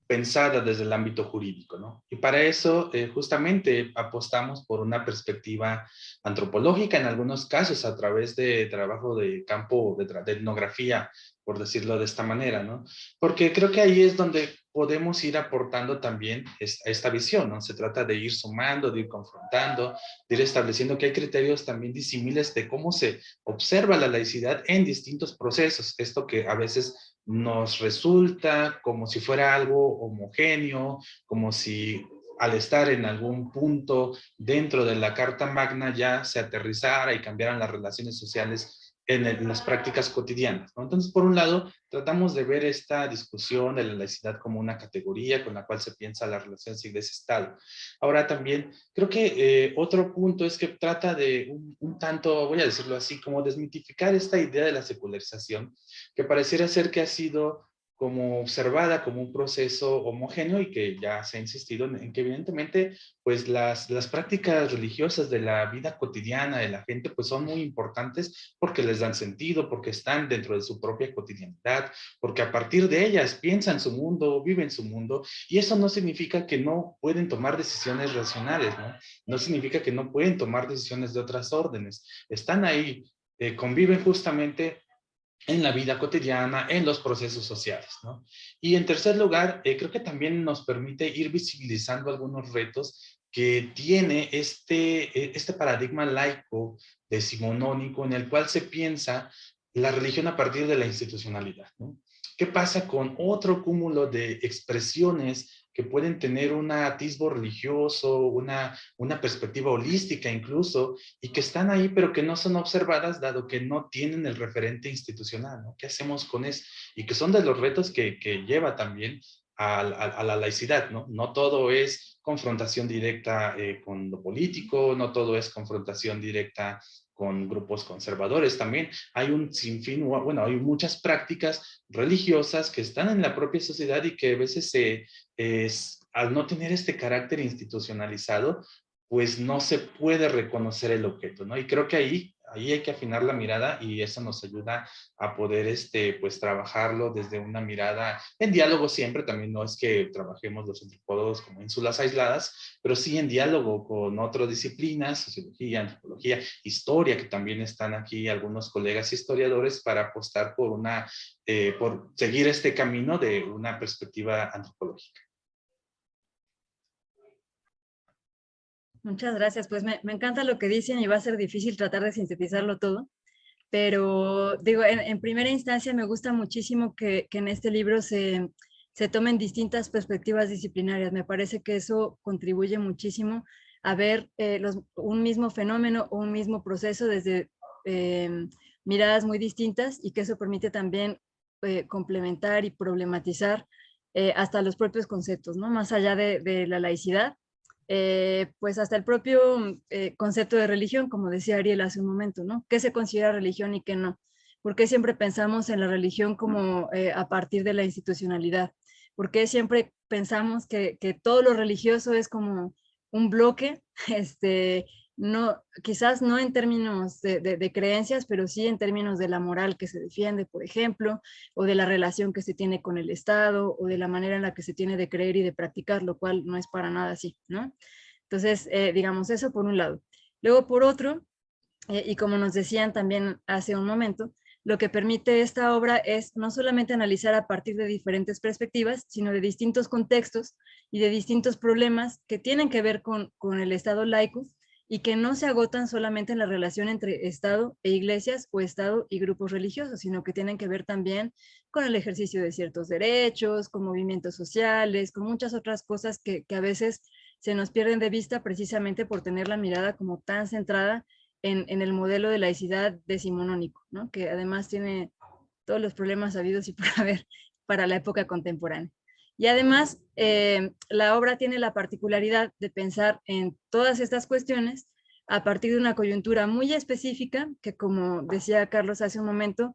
pensada desde el ámbito jurídico, ¿no? Y para eso justamente apostamos por una perspectiva antropológica, en algunos casos a través de trabajo de campo, de etnografía, por decirlo de esta manera, ¿no? Porque creo que ahí es donde podemos ir aportando también esta visión, ¿no? Se trata de ir sumando, de ir confrontando, de ir estableciendo que hay criterios también disímiles de cómo se observa la laicidad en distintos procesos. Esto que a veces nos resulta como si fuera algo homogéneo, como si al estar en algún punto dentro de la Carta Magna ya se aterrizara y cambiaran las relaciones sociales en las prácticas cotidianas, ¿no? Entonces, por un lado, tratamos de ver esta discusión de la laicidad como una categoría con la cual se piensa las relaciones iglesia-estado. Ahora también, creo que otro punto es que trata de un tanto, voy a decirlo así, como desmitificar esta idea de la secularización, que pareciera ser que ha sido como observada como un proceso homogéneo y que ya se ha insistido en que evidentemente pues las prácticas religiosas de la vida cotidiana de la gente pues son muy importantes porque les dan sentido, porque están dentro de su propia cotidianidad, porque a partir de ellas piensan su mundo, viven su mundo, y eso no significa que no pueden tomar decisiones racionales, ¿no? No significa que no pueden tomar decisiones de otras órdenes. Están ahí, conviven justamente en la vida cotidiana, en los procesos sociales, ¿no? Y en tercer lugar, creo que también nos permite ir visibilizando algunos retos que tiene este paradigma laico decimonónico en el cual se piensa la religión a partir de la institucionalidad, ¿no? ¿Qué pasa con otro cúmulo de expresiones que pueden tener un atisbo religioso, una perspectiva holística incluso, y que están ahí, pero que no son observadas, dado que no tienen el referente institucional, ¿no? ¿Qué hacemos con eso? Y que son de los retos que lleva también a la laicidad, ¿no? No todo es confrontación directa con lo político, no todo es confrontación directa con grupos conservadores también. Hay un sinfín, bueno, hay muchas prácticas religiosas que están en la propia sociedad y que a veces al no tener este carácter institucionalizado, pues no se puede reconocer el objeto, ¿no? Y creo que ahí hay que afinar la mirada y eso nos ayuda a poder, pues, trabajarlo desde una mirada en diálogo siempre. También no es que trabajemos los antropólogos como ínsulas aisladas, pero sí en diálogo con otras disciplinas, sociología, antropología, historia, que también están aquí algunos colegas historiadores para apostar por seguir este camino de una perspectiva antropológica. Muchas gracias. Pues me encanta lo que dicen y va a ser difícil tratar de sintetizarlo todo, pero digo, en primera instancia me gusta muchísimo que en este libro se tomen distintas perspectivas disciplinarias. Me parece que eso contribuye muchísimo a ver un mismo fenómeno o un mismo proceso desde miradas muy distintas y que eso permite también complementar y problematizar hasta los propios conceptos, ¿no? Más allá de la laicidad, pues hasta el propio concepto de religión, como decía Ariel hace un momento, ¿no? ¿Qué se considera religión y qué no? ¿Por qué siempre pensamos en la religión como a partir de la institucionalidad? ¿Por qué siempre pensamos que todo lo religioso es como un bloque, no, quizás no en términos de creencias, pero sí en términos de la moral que se defiende, por ejemplo, o de la relación que se tiene con el Estado, o de la manera en la que se tiene de creer y de practicar, lo cual no es para nada así, ¿no? Entonces, digamos eso por un lado. Luego, por otro, y como nos decían también hace un momento, lo que permite esta obra es no solamente analizar a partir de diferentes perspectivas, sino de distintos contextos y de distintos problemas que tienen que ver con el Estado laico y que no se agotan solamente en la relación entre Estado e iglesias o Estado y grupos religiosos, sino que tienen que ver también con el ejercicio de ciertos derechos, con movimientos sociales, con muchas otras cosas que a veces se nos pierden de vista precisamente por tener la mirada como tan centrada en el modelo de laicidad decimonónico, ¿no? Que además tiene todos los problemas habidos y por haber para la época contemporánea. Y además, la obra tiene la particularidad de pensar en todas estas cuestiones a partir de una coyuntura muy específica, que como decía Carlos hace un momento,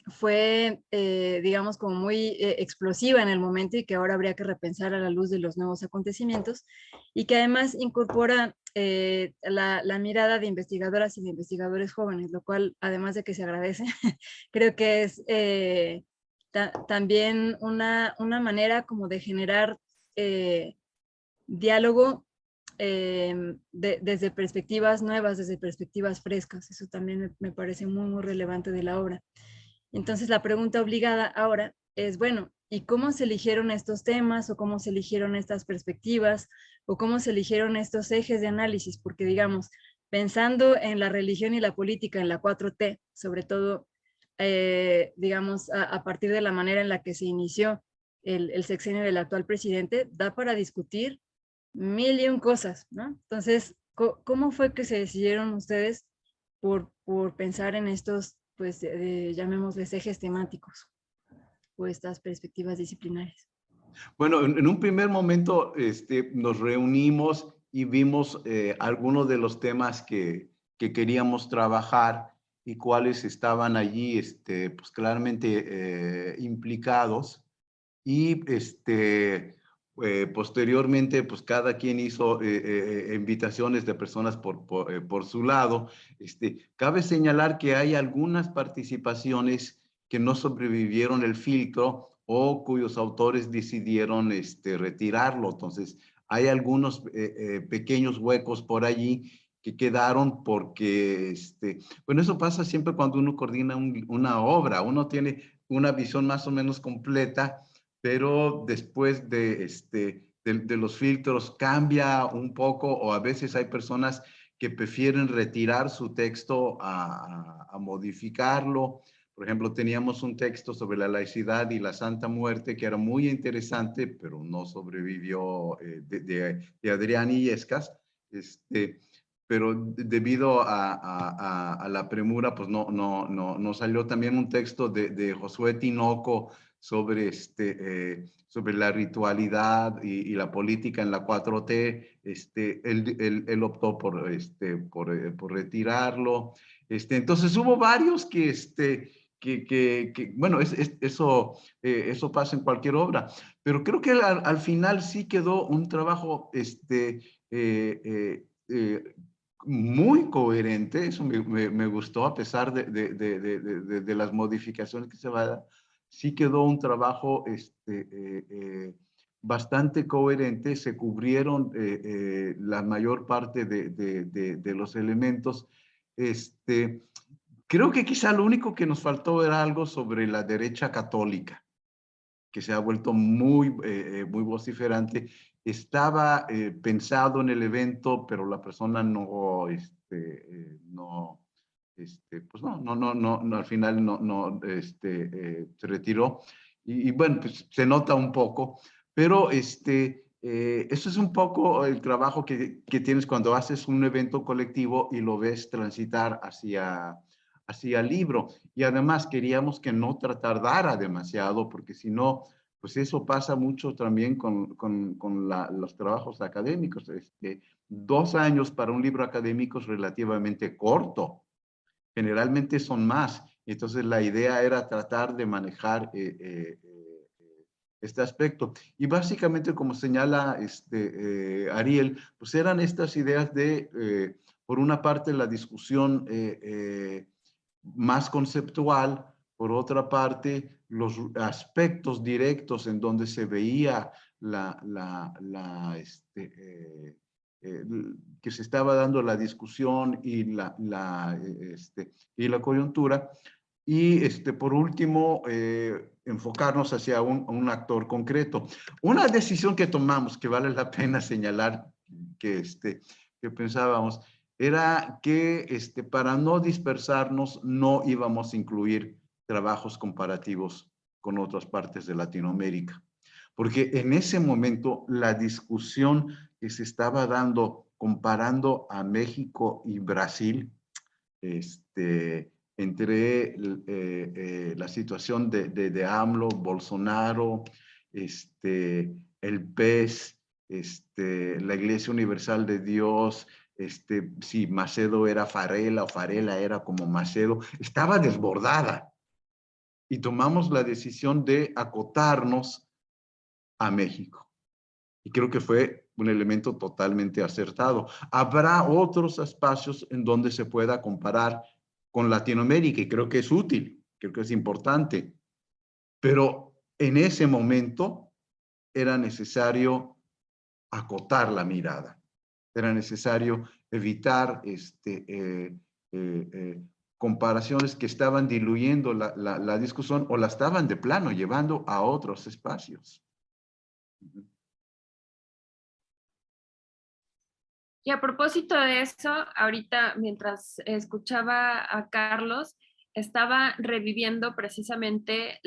fue, digamos, como muy explosiva en el momento y que ahora habría que repensar a la luz de los nuevos acontecimientos, y que además incorpora la mirada de investigadoras y de investigadores jóvenes, lo cual, además de que se agradece, creo que es también una manera como de generar diálogo desde perspectivas nuevas, desde perspectivas frescas. Eso también me parece muy, muy relevante de la obra. Entonces la pregunta obligada ahora es, bueno, ¿y cómo se eligieron estos temas o cómo se eligieron estas perspectivas o cómo se eligieron estos ejes de análisis? Porque digamos, pensando en la religión y la política, en la 4T, sobre todo, digamos, a partir de la manera en la que se inició el sexenio del actual presidente, da para discutir mil y un cosas, ¿no? Entonces, ¿cómo fue que se decidieron ustedes por pensar en estos, pues, llamémosles ejes temáticos o estas perspectivas disciplinarias? Bueno, en un primer momento nos reunimos y vimos algunos de los temas que queríamos trabajar y cuáles estaban allí pues claramente implicados. Y posteriormente, pues cada quien hizo invitaciones de personas por su lado. Cabe señalar que hay algunas participaciones que no sobrevivieron el filtro o cuyos autores decidieron retirarlo. Entonces, hay algunos pequeños huecos por allí que quedaron porque, bueno, eso pasa siempre cuando uno coordina una obra. Uno tiene una visión más o menos completa, pero después de los filtros cambia un poco, o a veces hay personas que prefieren retirar su texto a modificarlo. Por ejemplo, teníamos un texto sobre la laicidad y la Santa Muerte que era muy interesante, pero no sobrevivió de Adrián Illescas. Pero debido a la premura, pues no salió. También un texto de Josué Tinoco sobre, sobre la ritualidad y la política en la 4T. Él optó por retirarlo. Entonces hubo varios bueno, eso pasa en cualquier obra, pero creo que al final sí quedó un trabajo muy coherente. Eso me gustó, a pesar de las modificaciones que se va a dar. Sí quedó un trabajo bastante coherente. Se cubrieron la mayor parte de los elementos. Creo que quizá lo único que nos faltó era algo sobre la derecha católica, que se ha vuelto muy vociferante. Estaba pensado en el evento, pero la persona pues no, al final se retiró. Y bueno, pues se nota un poco, pero eso es un poco el trabajo que tienes cuando haces un evento colectivo y lo ves transitar hacia el libro. Y además queríamos que no tardara demasiado, porque si no, pues eso pasa mucho también con los trabajos académicos. 2 años para un libro académico es relativamente corto. Generalmente son más. Entonces la idea era tratar de manejar este aspecto. Y básicamente, como señala Ariel, pues eran estas ideas de, por una parte, la discusión más conceptual, por otra parte, los aspectos directos en donde se veía que se estaba dando la discusión y la coyuntura. Y por último, enfocarnos hacia un actor concreto. Una decisión que tomamos, que vale la pena señalar, que pensábamos, era que para no dispersarnos no íbamos a incluir trabajos comparativos con otras partes de Latinoamérica. Porque en ese momento la discusión que se estaba dando comparando a México y Brasil, entre la situación de AMLO, Bolsonaro, el PES, la Iglesia Universal de Dios, si Macedo era Farela o Farela era como Macedo, estaba desbordada. Y tomamos la decisión de acotarnos a México. Y creo que fue un elemento totalmente acertado. Habrá otros espacios en donde se pueda comparar con Latinoamérica y creo que es útil, creo que es importante. Pero en ese momento era necesario acotar la mirada. Era necesario evitar comparaciones que estaban diluyendo la discusión o la estaban de plano llevando a otros espacios. Y a propósito de eso, ahorita mientras escuchaba a Carlos, estaba reviviendo precisamente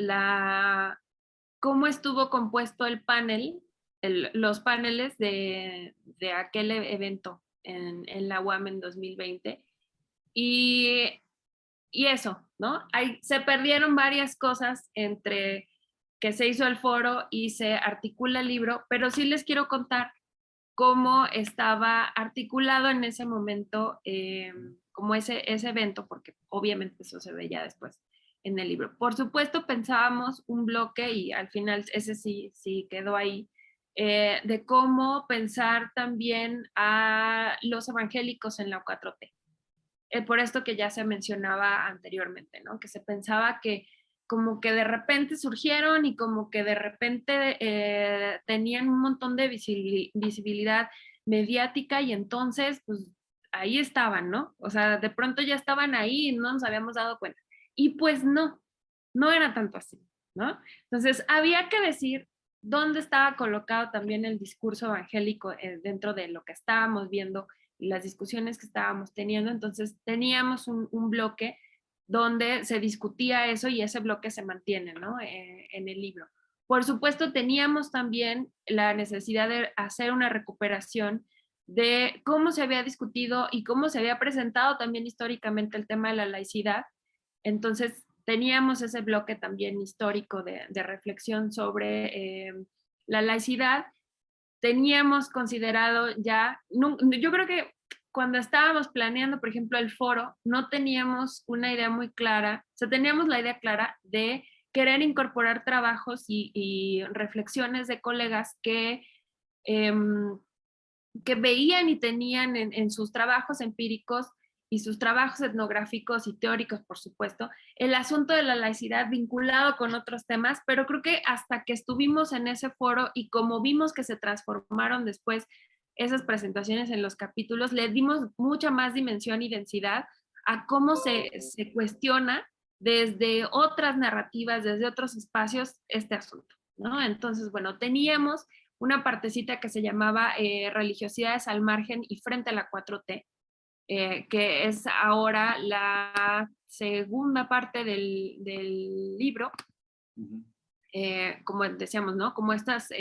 cómo estuvo compuesto el panel, los paneles de aquel evento en la UAM en 2020. Y eso, ¿no? Se perdieron varias cosas entre que se hizo el foro y se articula el libro, pero sí les quiero contar cómo estaba articulado en ese momento, como ese evento, porque obviamente eso se ve ya después en el libro. Por supuesto, pensábamos un bloque, y al final ese sí quedó ahí, de cómo pensar también a los evangélicos en la 4T. Por esto que ya se mencionaba anteriormente, ¿no? Que se pensaba que como que de repente surgieron y como que de repente tenían un montón de visibilidad mediática y entonces, pues ahí estaban, ¿no? O sea, de pronto ya estaban ahí y no nos habíamos dado cuenta. Y pues no era tanto así, ¿no? Entonces, había que decir dónde estaba colocado también el discurso evangélico dentro de lo que estábamos viendo y las discusiones que estábamos teniendo. Entonces, teníamos un bloque donde se discutía eso y ese bloque se mantiene, ¿no? En el libro. Por supuesto, teníamos también la necesidad de hacer una recuperación de cómo se había discutido y cómo se había presentado también históricamente el tema de la laicidad. Entonces, teníamos ese bloque también histórico de reflexión sobre la laicidad. Teníamos considerado ya, yo creo que cuando estábamos planeando, por ejemplo, el foro, no teníamos una idea muy clara, o sea, teníamos la idea clara de querer incorporar trabajos y reflexiones de colegas que veían y tenían en sus trabajos empíricos y sus trabajos etnográficos y teóricos, por supuesto, el asunto de la laicidad vinculado con otros temas, pero creo que hasta que estuvimos en ese foro y como vimos que se transformaron después esas presentaciones en los capítulos, le dimos mucha más dimensión y densidad a cómo se cuestiona desde otras narrativas, desde otros espacios, este asunto, ¿no? Entonces, bueno, teníamos una partecita que se llamaba Religiosidades al margen y frente a la 4T, que es ahora la segunda parte del libro, como decíamos, ¿no? Como estos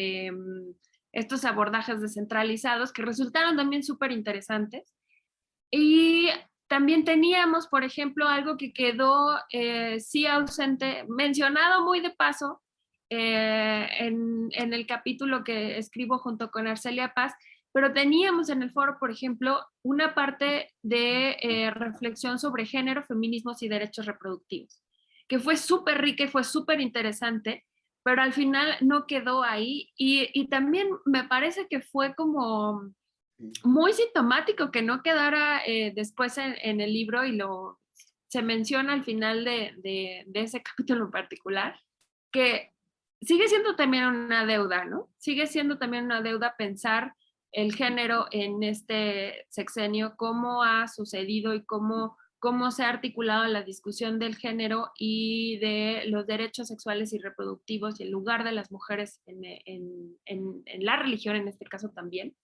abordajes descentralizados que resultaron también súper interesantes. Y también teníamos, por ejemplo, algo que quedó sí ausente, mencionado muy de paso en el capítulo que escribo junto con Arcelia Paz, pero teníamos en el foro, por ejemplo, una parte de reflexión sobre género, feminismos y derechos reproductivos, que fue súper rica y fue súper interesante, pero al final no quedó ahí. Y también me parece que fue como muy sintomático que no quedara después en el libro, y se menciona al final de ese capítulo en particular, que sigue siendo también una deuda, ¿no? Sigue siendo también una deuda pensar el género en este sexenio, cómo ha sucedido y cómo se ha articulado la discusión del género y de los derechos sexuales y reproductivos y el lugar de las mujeres en la religión en este caso también,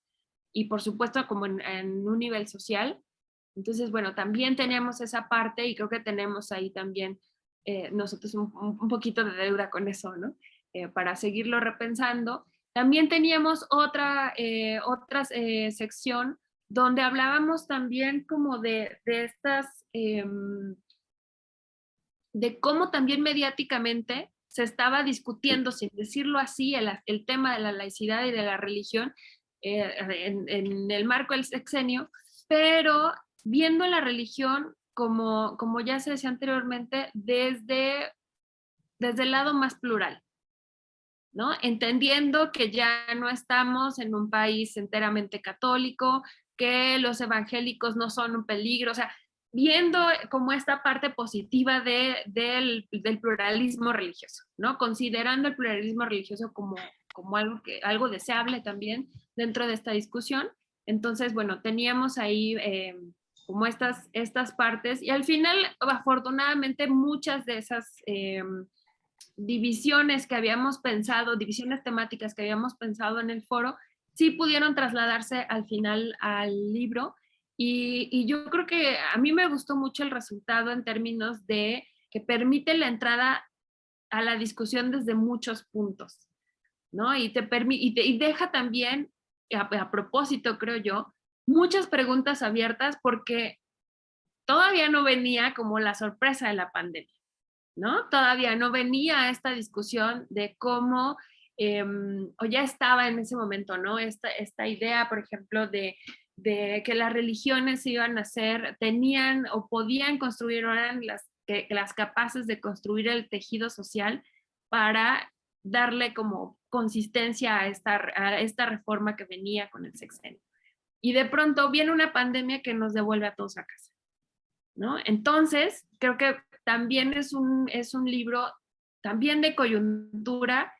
y por supuesto como en un nivel social. Entonces, bueno, también tenemos esa parte y creo que tenemos ahí también nosotros un poquito de deuda con eso, ¿no? Para seguirlo repensando. También teníamos otra sección donde hablábamos también como de estas, de cómo también mediáticamente se estaba discutiendo, sin decirlo así, el tema de la laicidad y de la religión en el marco del sexenio, pero viendo la religión como ya se decía anteriormente, desde el lado más plural, ¿no? Entendiendo que ya no estamos en un país enteramente católico, que los evangélicos no son un peligro, o sea, viendo como esta parte positiva del pluralismo religioso, ¿no? Considerando el pluralismo religioso como algo deseable también dentro de esta discusión. Entonces, bueno, teníamos ahí como estas partes, y al final, afortunadamente, muchas de esas divisiones que habíamos pensado, divisiones temáticas que habíamos pensado en el foro, sí pudieron trasladarse al final al libro. Y yo creo que a mí me gustó mucho el resultado en términos de que permite la entrada a la discusión desde muchos puntos, ¿no? Y deja también, a propósito, creo yo, muchas preguntas abiertas, porque todavía no venía como la sorpresa de la pandemia, ¿no? Todavía no venía esta discusión de cómo, o ya estaba en ese momento, ¿no? Esta idea, por ejemplo, de que las religiones iban a ser, tenían o podían construir, o eran las capaces de construir el tejido social para darle como consistencia a esta reforma que venía con el sexenio. Y de pronto viene una pandemia que nos devuelve a todos a casa, ¿no? Entonces, creo que también es un libro también de coyuntura,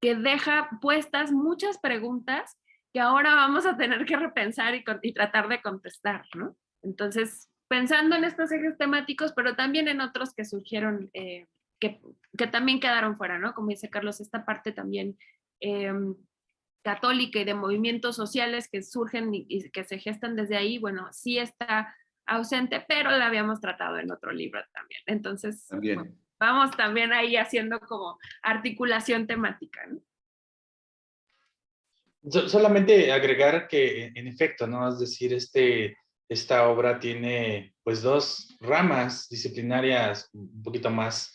que deja puestas muchas preguntas que ahora vamos a tener que repensar y tratar de contestar, ¿no? Entonces, pensando en estos ejes temáticos, pero también en otros que surgieron, que también quedaron fuera, ¿no? Como dice Carlos, esta parte también católica y de movimientos sociales que surgen y que se gestan desde ahí, bueno, sí está ausente, pero la habíamos tratado en otro libro también. Entonces, También. bueno, vamos también ahí haciendo como articulación temática, ¿no? Solamente agregar que, en efecto, ¿no? Es decir, esta obra tiene, pues, dos ramas disciplinarias un poquito más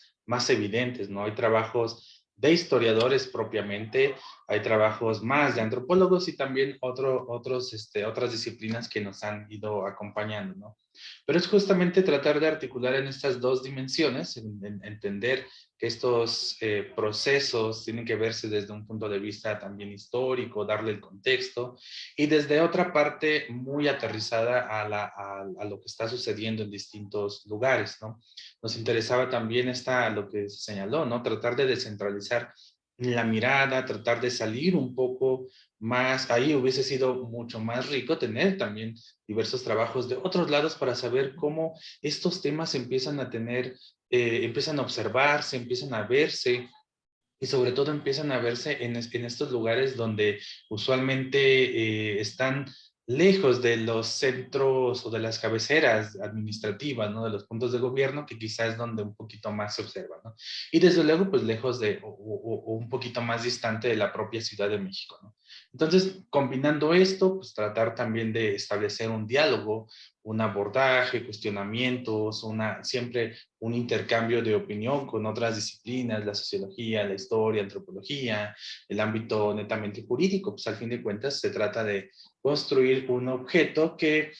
evidentes, ¿no? Hay trabajos de historiadores propiamente, hay trabajos más de antropólogos y también otras disciplinas que nos han ido acompañando, ¿no? Pero es justamente tratar de articular en estas dos dimensiones, entender que estos procesos tienen que verse desde un punto de vista también histórico, darle el contexto, y desde otra parte muy aterrizada a lo que está sucediendo en distintos lugares, ¿no? Nos interesaba también lo que se señaló, ¿no? Tratar de descentralizar la mirada, tratar de salir un poco más, ahí hubiese sido mucho más rico tener también diversos trabajos de otros lados para saber cómo estos temas empiezan a tener, empiezan a observarse, empiezan a verse, y sobre todo empiezan a verse en estos lugares donde usualmente están lejos de los centros o de las cabeceras administrativas, ¿no? De los puntos de gobierno, que quizás es donde un poquito más se observa, ¿no? Y desde luego, pues lejos o un poquito más distante de la propia Ciudad de México, ¿no? Entonces, combinando esto, pues tratar también de establecer un diálogo, un abordaje, cuestionamientos, siempre un intercambio de opinión con otras disciplinas, la sociología, la historia, antropología, el ámbito netamente jurídico. Pues al fin de cuentas se trata de construir un objeto que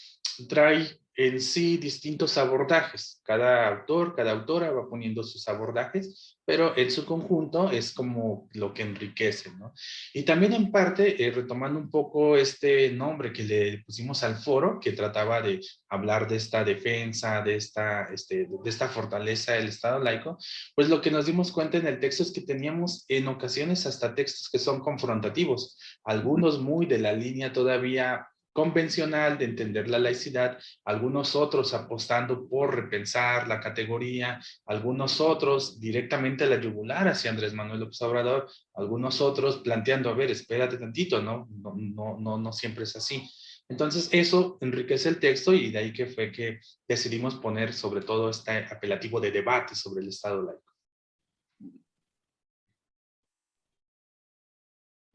trae en sí distintos abordajes. Cada autor, cada autora va poniendo sus abordajes, pero en su conjunto es como lo que enriquece, ¿no? Y también en parte, retomando un poco este nombre que le pusimos al foro, que trataba de hablar de esta defensa, de esta fortaleza del Estado laico, pues lo que nos dimos cuenta en el texto es que teníamos en ocasiones hasta textos que son confrontativos, algunos muy de la línea todavía convencional de entender la laicidad, algunos otros apostando por repensar la categoría, algunos otros directamente a la yugular hacia Andrés Manuel López Obrador, algunos otros planteando, a ver, espérate tantito, no siempre es así. Entonces eso enriquece el texto y de ahí que fue que decidimos poner sobre todo este apelativo de debate sobre el Estado laico.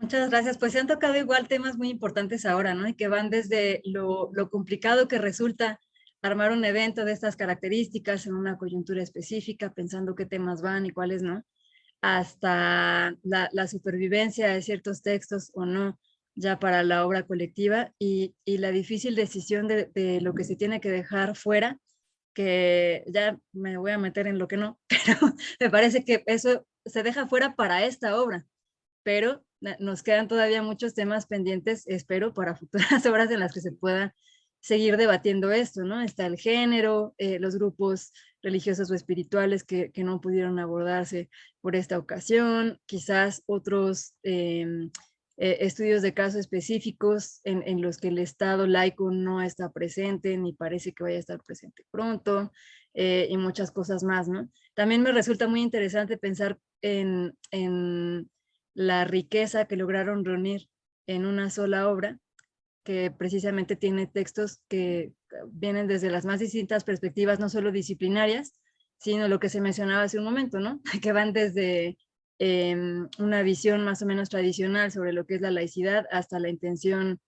Muchas gracias. Pues se han tocado igual temas muy importantes ahora, ¿no? Y que van desde lo complicado que resulta armar un evento de estas características en una coyuntura específica, pensando qué temas van y cuáles no, hasta la supervivencia de ciertos textos o no, ya para la obra colectiva y la difícil decisión de lo que se tiene que dejar fuera, que ya me voy a meter en lo que no, pero me parece que eso se deja fuera para esta obra, pero nos quedan todavía muchos temas pendientes, espero, para futuras obras en las que se pueda seguir debatiendo esto, ¿no? Está el género, los grupos religiosos o espirituales que no pudieron abordarse por esta ocasión, quizás otros estudios de casos específicos en los que el Estado laico no está presente, ni parece que vaya a estar presente pronto, y muchas cosas más, ¿no? También me resulta muy interesante pensar en la riqueza que lograron reunir en una sola obra, que precisamente tiene textos que vienen desde las más distintas perspectivas, no solo disciplinarias, sino lo que se mencionaba hace un momento, ¿no? Que van desde una visión más o menos tradicional sobre lo que es la laicidad hasta la intención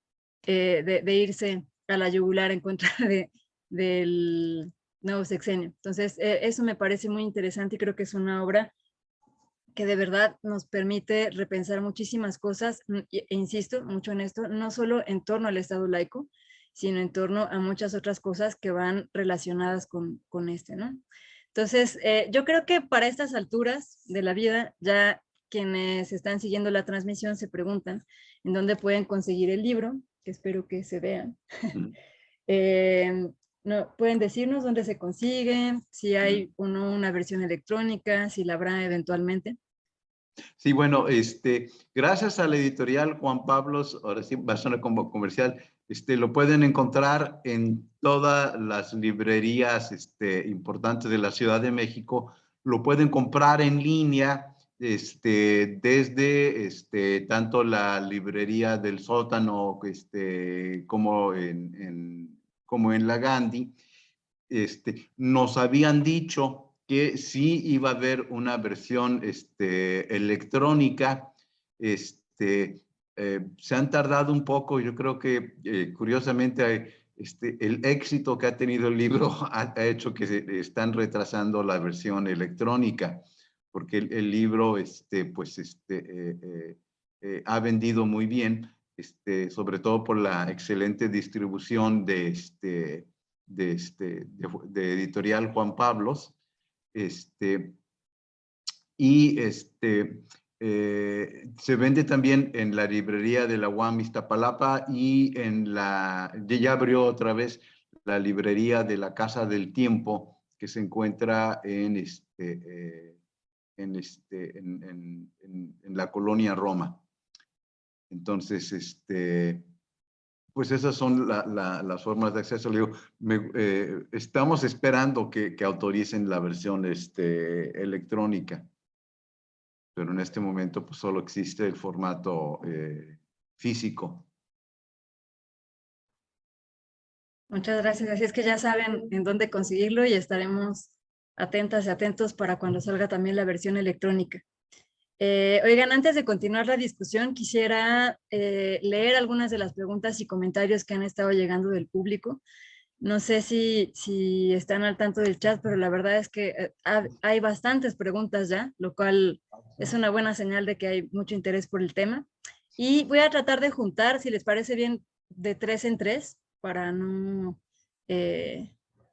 de irse a la yugular en contra del nuevo sexenio. Entonces, eso me parece muy interesante y creo que es una obra que de verdad nos permite repensar muchísimas cosas, e insisto mucho en esto, no solo en torno al Estado laico, sino en torno a muchas otras cosas que van relacionadas con este, ¿no? Entonces, yo creo que para estas alturas de la vida, ya quienes están siguiendo la transmisión se preguntan en dónde pueden conseguir el libro, que espero que se vean. No, pueden decirnos dónde se consigue, si hay o no una versión electrónica, si la habrá eventualmente. Sí, bueno, gracias a la editorial Juan Pablos, ahora sí va a sonar como comercial, lo pueden encontrar en todas las librerías importantes de la Ciudad de México, lo pueden comprar en línea, desde tanto la librería del Sótano, como en la Gandhi. Nos habían dicho que sí iba a haber una versión electrónica. Se han tardado un poco, yo creo que curiosamente el éxito que ha tenido el libro ha hecho que se están retrasando la versión electrónica, porque el libro ha vendido muy bien, sobre todo por la excelente distribución de editorial Juan Pablos, y se vende también en la librería de la UAM Iztapalapa y ya abrió otra vez la librería de la Casa del Tiempo, que se encuentra en la colonia Roma. Entonces, pues esas son las formas de acceso. Le digo, estamos esperando que autoricen la versión electrónica, pero en este momento pues solo existe el formato físico. Muchas gracias. Así es que ya saben en dónde conseguirlo y estaremos atentas y atentos para cuando salga también la versión electrónica. Oigan, antes de continuar la discusión, quisiera leer algunas de las preguntas y comentarios que han estado llegando del público. No sé si están al tanto del chat, pero la verdad es que hay bastantes preguntas ya, lo cual es una buena señal de que hay mucho interés por el tema. Y voy a tratar de juntar, si les parece bien, de 3 en 3, para no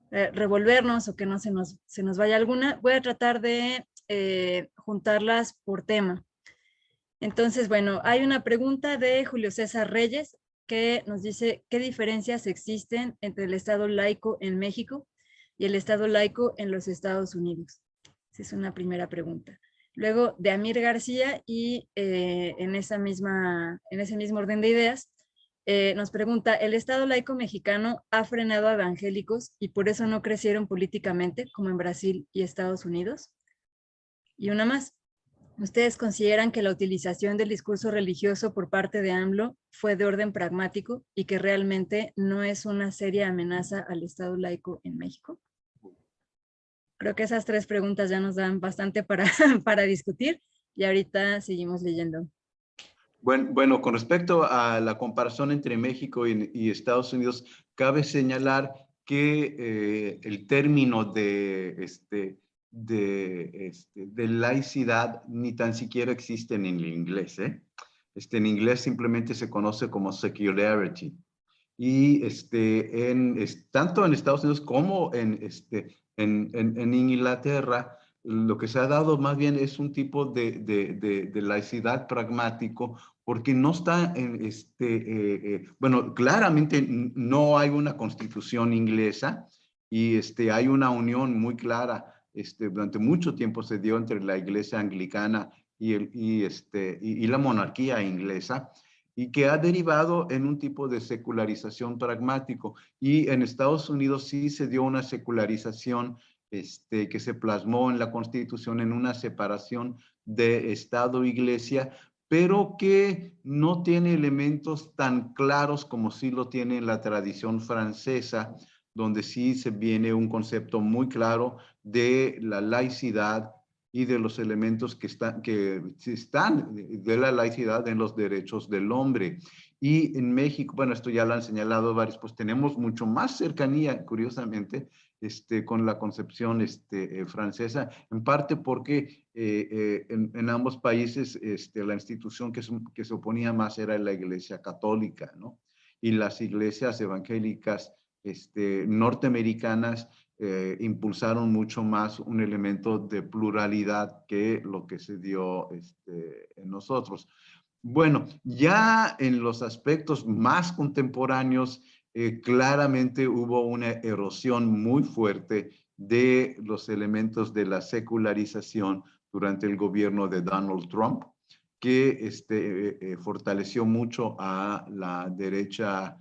revolvernos o que no se nos vaya alguna. Voy a tratar de juntarlas por tema. Entonces, bueno, hay una pregunta de Julio César Reyes que nos dice, ¿qué diferencias existen entre el Estado laico en México y el Estado laico en los Estados Unidos? Esa es una primera pregunta. Luego, de Amir García, y en ese mismo orden de ideas, nos pregunta, ¿el Estado laico mexicano ha frenado a evangélicos y por eso no crecieron políticamente como en Brasil y Estados Unidos? Y una más. ¿Ustedes consideran que la utilización del discurso religioso por parte de AMLO fue de orden pragmático y que realmente no es una seria amenaza al Estado laico en México? Creo que esas 3 preguntas ya nos dan bastante para discutir y ahorita seguimos leyendo. Bueno, con respecto a la comparación entre México y Estados Unidos, cabe señalar que el término de laicidad ni tan siquiera existe en el inglés. En inglés simplemente se conoce como secularity. Y tanto en Estados Unidos como en Inglaterra, lo que se ha dado más bien es un tipo de laicidad pragmático, porque no está bueno, claramente no hay una constitución inglesa y hay una unión muy clara. Durante mucho tiempo se dio entre la iglesia anglicana y la monarquía inglesa, y que ha derivado en un tipo de secularización pragmático. Y en Estados Unidos sí se dio una secularización que se plasmó en la Constitución en una separación de Estado e Iglesia, pero que no tiene elementos tan claros como sí lo tiene en la tradición francesa, donde sí se viene un concepto muy claro de la laicidad y de los elementos que están de la laicidad en los derechos del hombre. Y en México, bueno, esto ya lo han señalado varios, pues tenemos mucho más cercanía, curiosamente, con la concepción francesa, en parte porque en ambos países la institución que se oponía más era la Iglesia Católica, ¿no? Y las iglesias evangélicas norteamericanas impulsaron mucho más un elemento de pluralidad que lo que se dio en nosotros. Bueno, ya en los aspectos más contemporáneos, claramente hubo una erosión muy fuerte de los elementos de la secularización durante el gobierno de Donald Trump, que fortaleció mucho a la derecha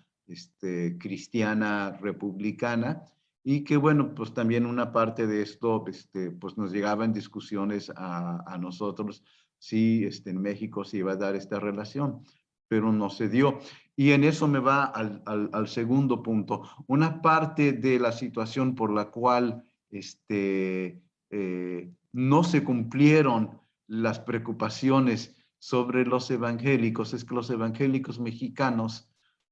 cristiana republicana, y que bueno, pues también una parte de esto pues nos llegaban discusiones a nosotros si en México se iba a dar esta relación, pero no se dio. Y en eso me va al segundo punto. Una parte de la situación por la cual no se cumplieron las preocupaciones sobre los evangélicos es que los evangélicos mexicanos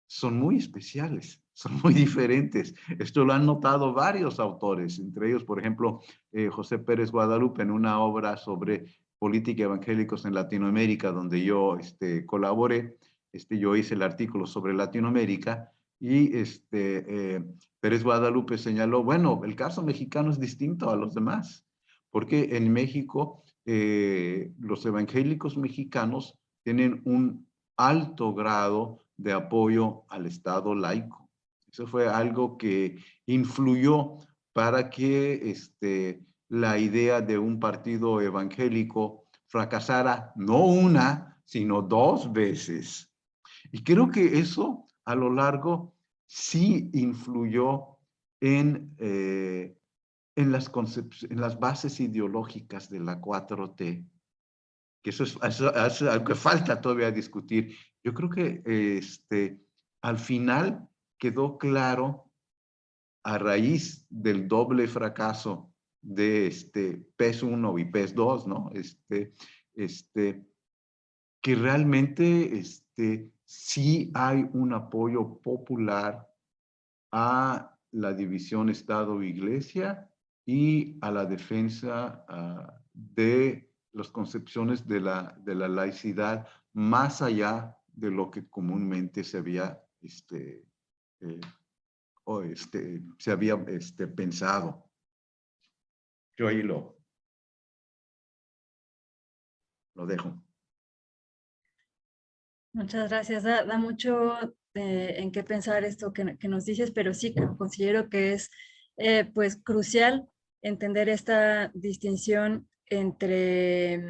son muy especiales, son muy diferentes. Esto lo han notado varios autores, entre ellos, por ejemplo, José Pérez Guadalupe, en una obra sobre política evangélicos en Latinoamérica, donde yo colaboré. Yo hice el artículo sobre Latinoamérica y Pérez Guadalupe señaló, bueno, el caso mexicano es distinto a los demás, porque en México los evangélicos mexicanos tienen un alto grado de apoyo al Estado laico. Eso fue algo que influyó para que la idea de un partido evangélico fracasara no una, sino 2 veces. Y creo que eso a lo largo sí influyó en las bases ideológicas de la 4T, que eso es algo que falta todavía discutir. Yo creo que al final quedó claro, a raíz del doble fracaso de PES 1 y PES 2, ¿no? que realmente sí hay un apoyo popular a la división Estado-Iglesia y a la defensa de las concepciones de la laicidad más allá de lo que comúnmente se había, pensado. Yo ahí lo dejo. Muchas gracias. Da mucho en qué pensar esto que nos dices, pero sí considero que es pues crucial entender esta distinción entre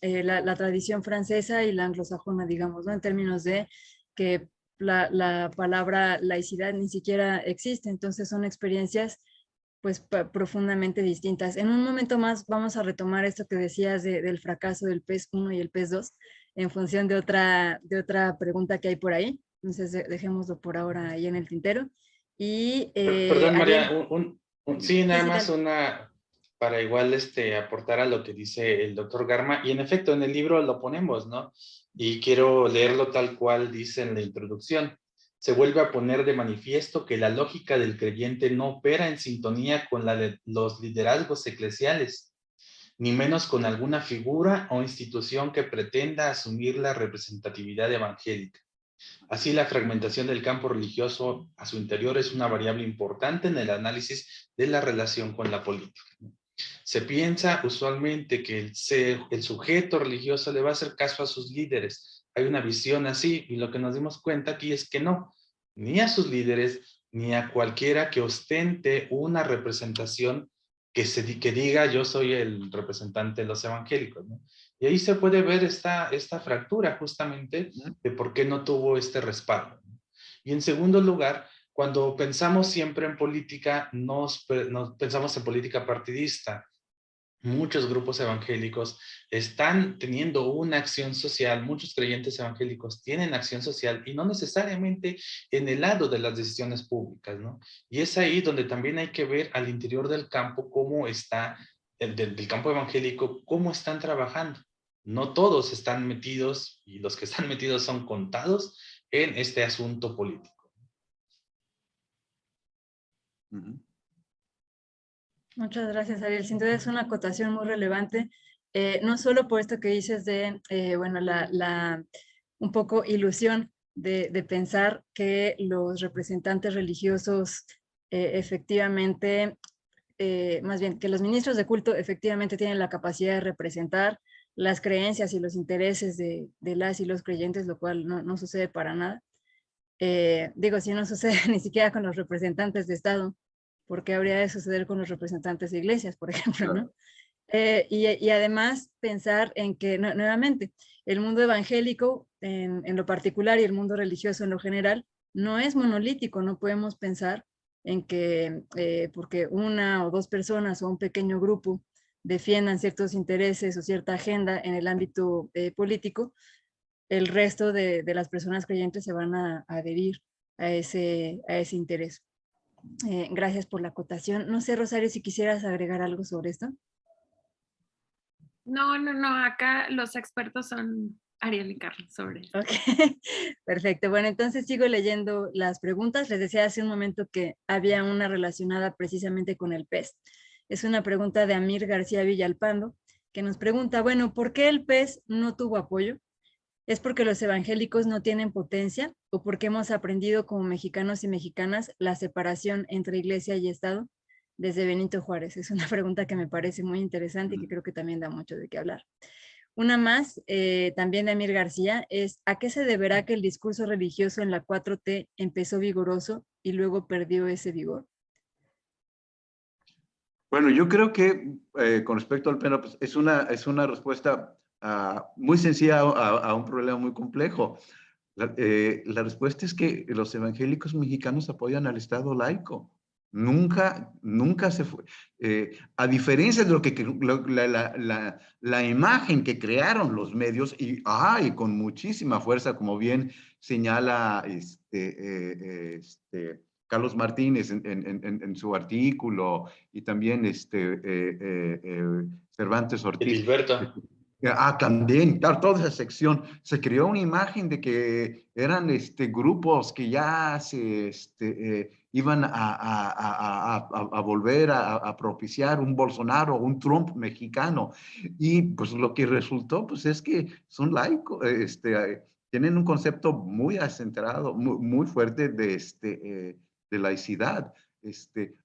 la tradición francesa y la anglosajona, digamos, ¿no? En términos de que la palabra laicidad ni siquiera existe, entonces son experiencias pues profundamente distintas. En un momento más vamos a retomar esto que decías del fracaso del PES 1 y el PES 2 en función de otra pregunta que hay por ahí. Entonces dejémoslo por ahora ahí en el tintero. Y Perdón, María, Ariel. sí, nada Sí, más dale. para igual aportar a lo que dice el doctor Garma, y en efecto en el libro lo ponemos, ¿no? Y quiero leerlo tal cual dice en la introducción. Se vuelve a poner de manifiesto que la lógica del creyente no opera en sintonía con la de los liderazgos eclesiales, ni menos con alguna figura o institución que pretenda asumir la representatividad evangélica. Así, la fragmentación del campo religioso a su interior es una variable importante en el análisis de la relación con la política. Se piensa usualmente que el sujeto religioso le va a hacer caso a sus líderes. Hay una visión así, y lo que nos dimos cuenta aquí es que no, ni a sus líderes, ni a cualquiera que ostente una representación que diga yo soy el representante de los evangélicos, ¿no? Y ahí se puede ver esta fractura justamente de por qué no tuvo este respaldo. Y en segundo lugar, cuando pensamos siempre en política, nos pensamos en política partidista. Muchos grupos evangélicos están teniendo una acción social, muchos creyentes evangélicos tienen acción social y no necesariamente en el lado de las decisiones públicas, ¿no? Y es ahí donde también hay que ver al interior del campo cómo está, del campo evangélico, cómo están trabajando. No todos están metidos, y los que están metidos son contados en este asunto político. Muchas gracias, Ariel. Sin duda es una acotación muy relevante, no solo por esto que dices de, bueno, un poco ilusión de pensar que los representantes religiosos efectivamente, más bien, que los ministros de culto efectivamente tienen la capacidad de representar las creencias y los intereses de las y los creyentes, lo cual no sucede para nada. Digo, si no sucede ni siquiera con los representantes de Estado, ¿por qué habría de suceder con los representantes de iglesias, por ejemplo, ¿no? Y además pensar en que, nuevamente, el mundo evangélico en lo particular y el mundo religioso en lo general no es monolítico, no podemos pensar en que porque una o dos personas o un pequeño grupo defiendan ciertos intereses o cierta agenda en el ámbito político, el resto de las personas creyentes se van a adherir a ese interés. Gracias por la acotación. No sé, Rosario, si quisieras agregar algo sobre esto. No, acá los expertos son Ariel y Carlos sobre esto. Ok, perfecto. Bueno, entonces sigo leyendo las preguntas. Les decía hace un momento que había una relacionada precisamente con el PES. Es una pregunta de Amir García Villalpando, que nos pregunta, bueno, ¿por qué el PES no tuvo apoyo? ¿Es porque los evangélicos no tienen potencia o porque hemos aprendido como mexicanos y mexicanas la separación entre iglesia y Estado? Desde Benito Juárez. Es una pregunta que me parece muy interesante y que creo que también da mucho de qué hablar. Una más, también de Amir García, es ¿a qué se deberá que el discurso religioso en la 4T empezó vigoroso y luego perdió ese vigor? Bueno, yo creo que con respecto al PEN, pues, es una respuesta muy sencilla a un problema muy complejo. La respuesta es que los evangélicos mexicanos apoyan al Estado laico. Nunca se fue. A diferencia de lo que la imagen que crearon los medios, y con muchísima fuerza, como bien señala Carlos Martínez en su artículo, y también Cervantes Ortiz. Edilberto. También, claro, toda esa sección, se creó una imagen de que eran grupos que ya se iban a volver a propiciar un Bolsonaro, un Trump mexicano. Y pues lo que resultó pues es que son laicos, tienen un concepto muy acentrado, muy fuerte de laicidad.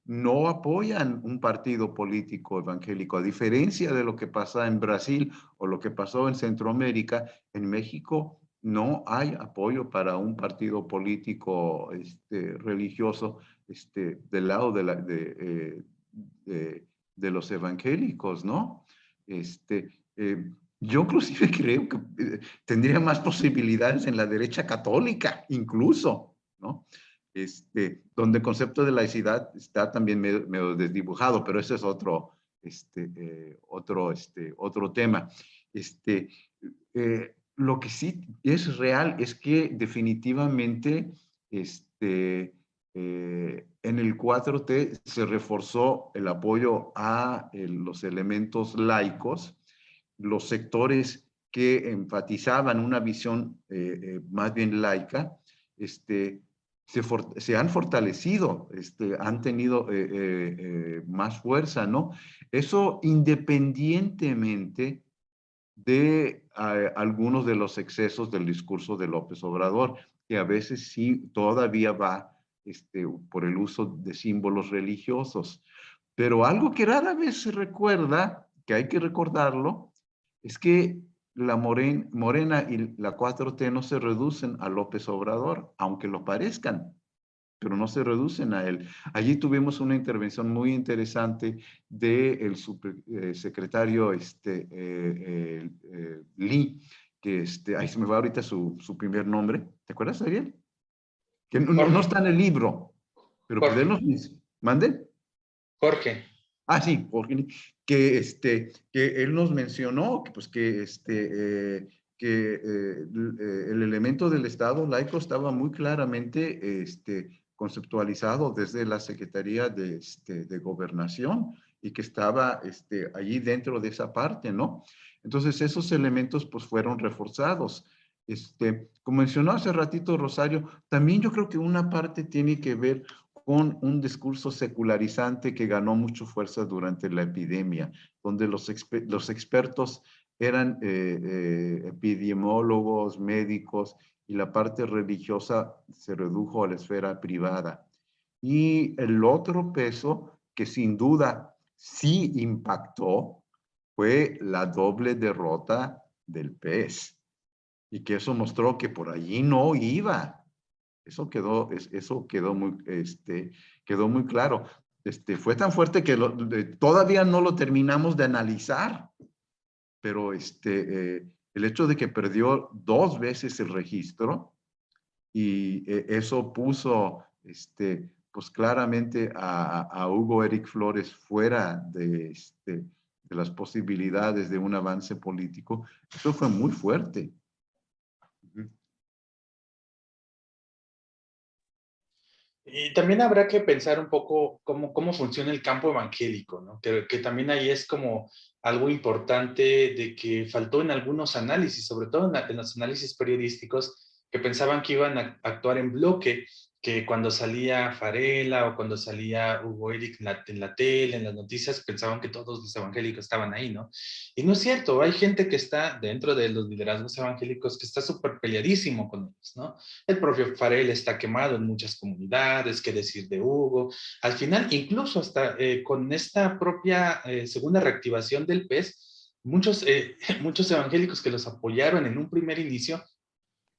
No apoyan un partido político evangélico, a diferencia de lo que pasa en Brasil o lo que pasó en Centroamérica. En México no hay apoyo para un partido político religioso del lado de los evangélicos, ¿no? Yo inclusive creo que tendría más posibilidades en la derecha católica, incluso, ¿no? Donde el concepto de laicidad está también medio desdibujado, pero ese es otro tema. Lo que sí es real es que definitivamente en el 4T se reforzó el apoyo a los elementos laicos, los sectores que enfatizaban una visión más bien laica, se han fortalecido, han tenido más fuerza, ¿no? Eso independientemente de algunos de los excesos del discurso de López Obrador, que a veces sí todavía va por el uso de símbolos religiosos. Pero algo que rara vez se recuerda, que hay que recordarlo, es que la Morena y la 4T no se reducen a López Obrador, aunque lo parezcan, pero no se reducen a él. Allí tuvimos una intervención muy interesante del secretario Lee, que ahí se me va ahorita su primer nombre. ¿Te acuerdas, Ariel? Que no está en el libro, pero pues él nos dice, ¿mande? Jorge. Sí, Jorge, que él nos mencionó que, pues, el elemento del Estado laico estaba muy claramente conceptualizado desde la Secretaría de Gobernación y que estaba allí dentro de esa parte, ¿no? Entonces, esos elementos pues fueron reforzados. Como mencionó hace ratito Rosario, también yo creo que una parte tiene que ver con un discurso secularizante que ganó mucha fuerza durante la epidemia, donde los expertos eran epidemiólogos, médicos, y la parte religiosa se redujo a la esfera privada. Y el otro peso que sin duda sí impactó fue la doble derrota del PES, y que eso mostró que por allí no iba. Eso quedó muy claro. Fue tan fuerte que todavía no lo terminamos de analizar, pero el hecho de que perdió 2 veces el registro y eso puso pues claramente a Hugo Eric Flores fuera de las posibilidades de un avance político, eso fue muy fuerte. Y también habrá que pensar un poco cómo funciona el campo evangélico, ¿no? Que también ahí es como algo importante de que faltó en algunos análisis, sobre todo en los análisis periodísticos, que pensaban que iban a actuar en bloque, que cuando salía Farela o cuando salía Hugo Eric en la tele, en las noticias, pensaban que todos los evangélicos estaban ahí, ¿no? Y no es cierto, hay gente que está dentro de los liderazgos evangélicos que está súper peleadísimo con ellos, ¿no? El propio Farel está quemado en muchas comunidades, qué decir de Hugo. Al final, incluso hasta con esta propia segunda reactivación del PES, muchos evangélicos que los apoyaron en un primer inicio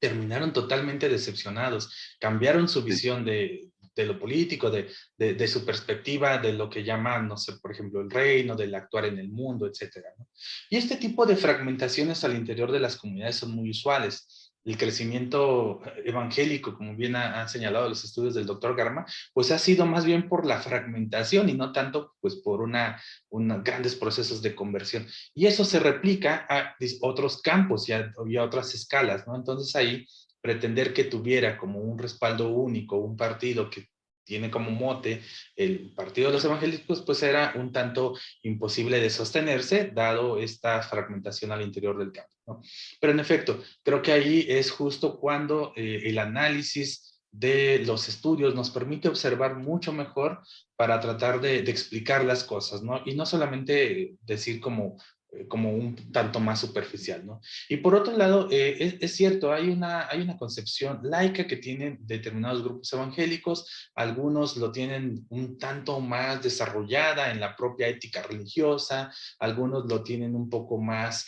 terminaron totalmente decepcionados, cambiaron su visión de lo político, de su perspectiva, de lo que llaman, no sé, por ejemplo, el reino, del actuar en el mundo, etcétera, ¿no? Y este tipo de fragmentaciones al interior de las comunidades son muy usuales. El crecimiento evangélico, como bien han señalado los estudios del doctor Garma, pues ha sido más bien por la fragmentación y no tanto pues por grandes procesos de conversión. Y eso se replica a otros campos y a otras escalas, ¿no? Entonces ahí pretender que tuviera como un respaldo único, un partido que tiene como mote el Partido de los Evangélicos, pues era un tanto imposible de sostenerse, dado esta fragmentación al interior del campo, ¿no? Pero en efecto, creo que ahí es justo cuando el análisis de los estudios nos permite observar mucho mejor para tratar de explicar las cosas, ¿no? Y no solamente decir como un tanto más superficial, ¿no? Y por otro lado, es cierto, hay una concepción laica que tienen determinados grupos evangélicos, algunos lo tienen un tanto más desarrollada en la propia ética religiosa, algunos lo tienen un poco más,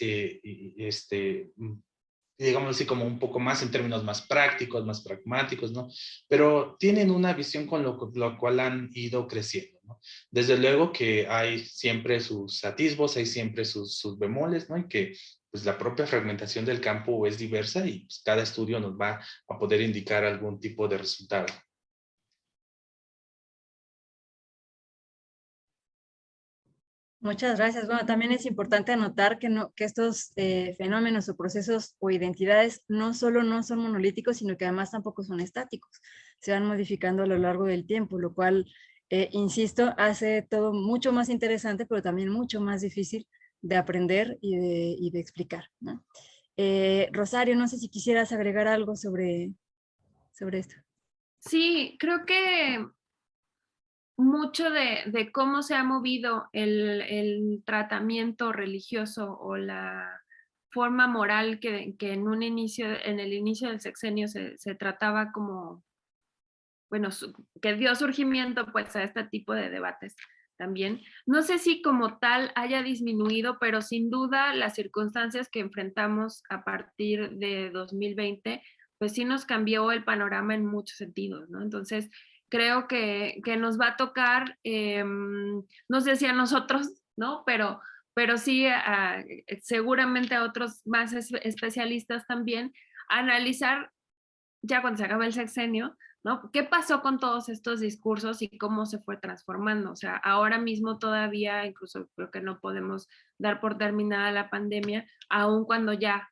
digamos así, como un poco más en términos más prácticos, más pragmáticos, ¿no? Pero tienen una visión con lo cual han ido creciendo, ¿no? Desde luego que hay siempre sus atisbos, hay siempre sus bemoles, ¿no? Y que pues la propia fragmentación del campo es diversa y pues, cada estudio nos va a poder indicar algún tipo de resultado. Muchas gracias. Bueno, también es importante anotar que estos fenómenos o procesos o identidades no solo no son monolíticos, sino que además tampoco son estáticos. Se van modificando a lo largo del tiempo, lo cual, insisto, hace todo mucho más interesante, pero también mucho más difícil de aprender y de explicar, ¿no? Rosario, no sé si quisieras agregar algo sobre esto. Sí, creo que mucho de cómo se ha movido el tratamiento religioso o la forma moral que en el inicio del sexenio se trataba como, bueno, que dio surgimiento pues a este tipo de debates también. No sé si como tal haya disminuido, pero sin duda las circunstancias que enfrentamos a partir de 2020, pues sí nos cambió el panorama en muchos sentidos, ¿no? Entonces, creo que nos va a tocar, no sé si a nosotros, ¿no? Pero sí seguramente a otros más especialistas también, analizar ya cuando se acaba el sexenio, ¿no? ¿Qué pasó con todos estos discursos y cómo se fue transformando? O sea, ahora mismo todavía, incluso creo que no podemos dar por terminada la pandemia, aun cuando ya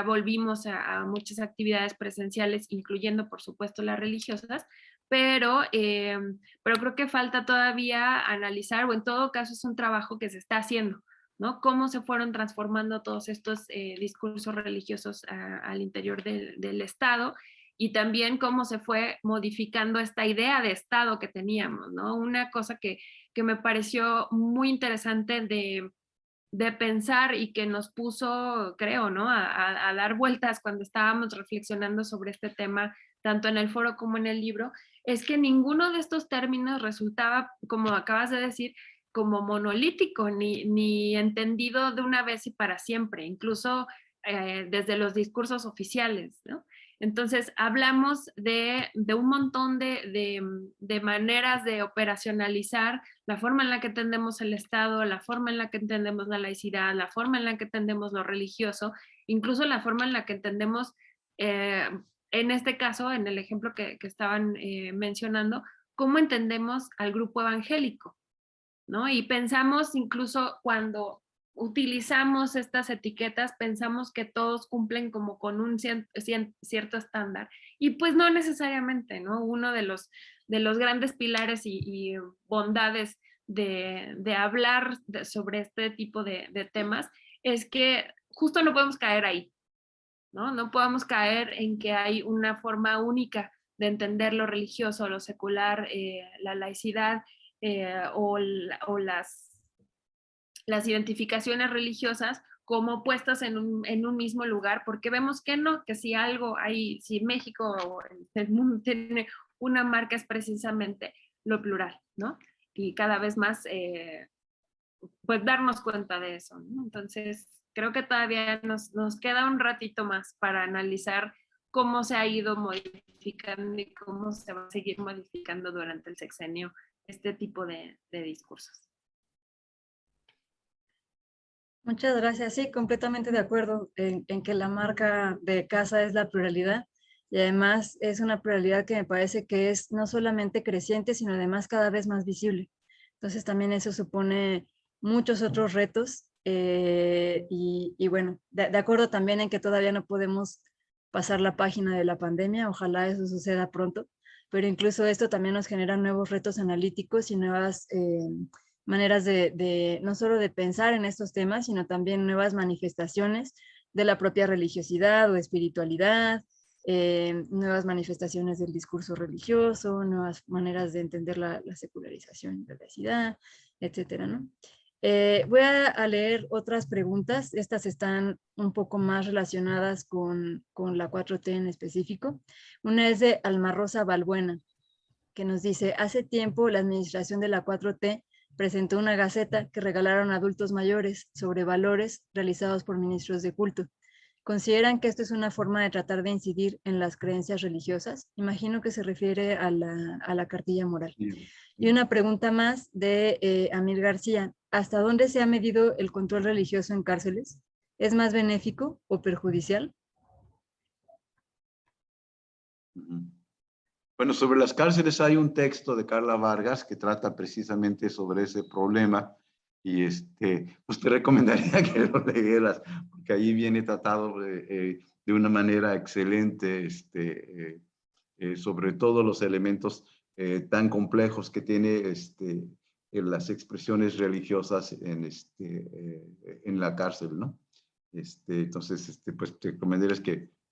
volvimos a muchas actividades presenciales, incluyendo, por supuesto, las religiosas, pero creo que falta todavía analizar, o en todo caso es un trabajo que se está haciendo, ¿no? Cómo se fueron transformando todos estos discursos religiosos al interior del Estado y también cómo se fue modificando esta idea de Estado que teníamos, ¿no? Una cosa que me pareció muy interesante de pensar y que nos puso, creo, ¿no? A dar vueltas cuando estábamos reflexionando sobre este tema, tanto en el foro como en el libro, es que ninguno de estos términos resultaba, como acabas de decir, como monolítico, ni entendido de una vez y para siempre, incluso desde los discursos oficiales, ¿no? Entonces, hablamos de un montón de maneras de operacionalizar la forma en la que entendemos el Estado, la forma en la que entendemos la laicidad, la forma en la que entendemos lo religioso, incluso la forma en la que entendemos, en este caso, en el ejemplo que estaban mencionando, cómo entendemos al grupo evangélico, ¿no? Y pensamos incluso cuando utilizamos estas etiquetas, pensamos que todos cumplen como con un cierto estándar. Y pues no necesariamente, ¿no? Uno de los grandes pilares y bondades de hablar sobre este tipo de temas es que justo no podemos caer ahí, ¿no? No podemos caer en que hay una forma única de entender lo religioso, lo secular, la laicidad, o las identificaciones religiosas como puestas en un mismo lugar, porque vemos que no, que si algo hay, si México o el mundo tiene una marca es precisamente lo plural, ¿no? Y cada vez más, pues darnos cuenta de eso, ¿no? Entonces, creo que todavía nos queda un ratito más para analizar cómo se ha ido modificando y cómo se va a seguir modificando durante el sexenio este tipo de discursos. Muchas gracias. Sí, completamente de acuerdo en que la marca de casa es la pluralidad y además es una pluralidad que me parece que es no solamente creciente, sino además cada vez más visible. Entonces también eso supone muchos otros retos y bueno, de acuerdo también en que todavía no podemos pasar la página de la pandemia, ojalá eso suceda pronto, pero incluso esto también nos genera nuevos retos analíticos y nuevas maneras no solo de pensar en estos temas, sino también nuevas manifestaciones de la propia religiosidad o espiritualidad, nuevas manifestaciones del discurso religioso, nuevas maneras de entender la secularización y la laicidad, etcétera, ¿no? Voy a leer otras preguntas. Estas están un poco más relacionadas con la 4T en específico. Una es de Alma Rosa Balbuena, que nos dice: hace tiempo la administración de la 4T presentó una gaceta que regalaron a adultos mayores sobre valores realizados por ministros de culto. ¿Consideran que esto es una forma de tratar de incidir en las creencias religiosas? Imagino que se refiere a la cartilla moral. Y una pregunta más de Amir García. ¿Hasta dónde se ha medido el control religioso en cárceles? ¿Es más benéfico o perjudicial? Bueno, sobre las cárceles hay un texto de Carla Vargas que trata precisamente sobre ese problema y pues te recomendaría que lo leyeras porque ahí viene tratado de una manera excelente sobre todos los elementos tan complejos que tiene en las expresiones religiosas en la cárcel, ¿no? Entonces, pues te recomendaría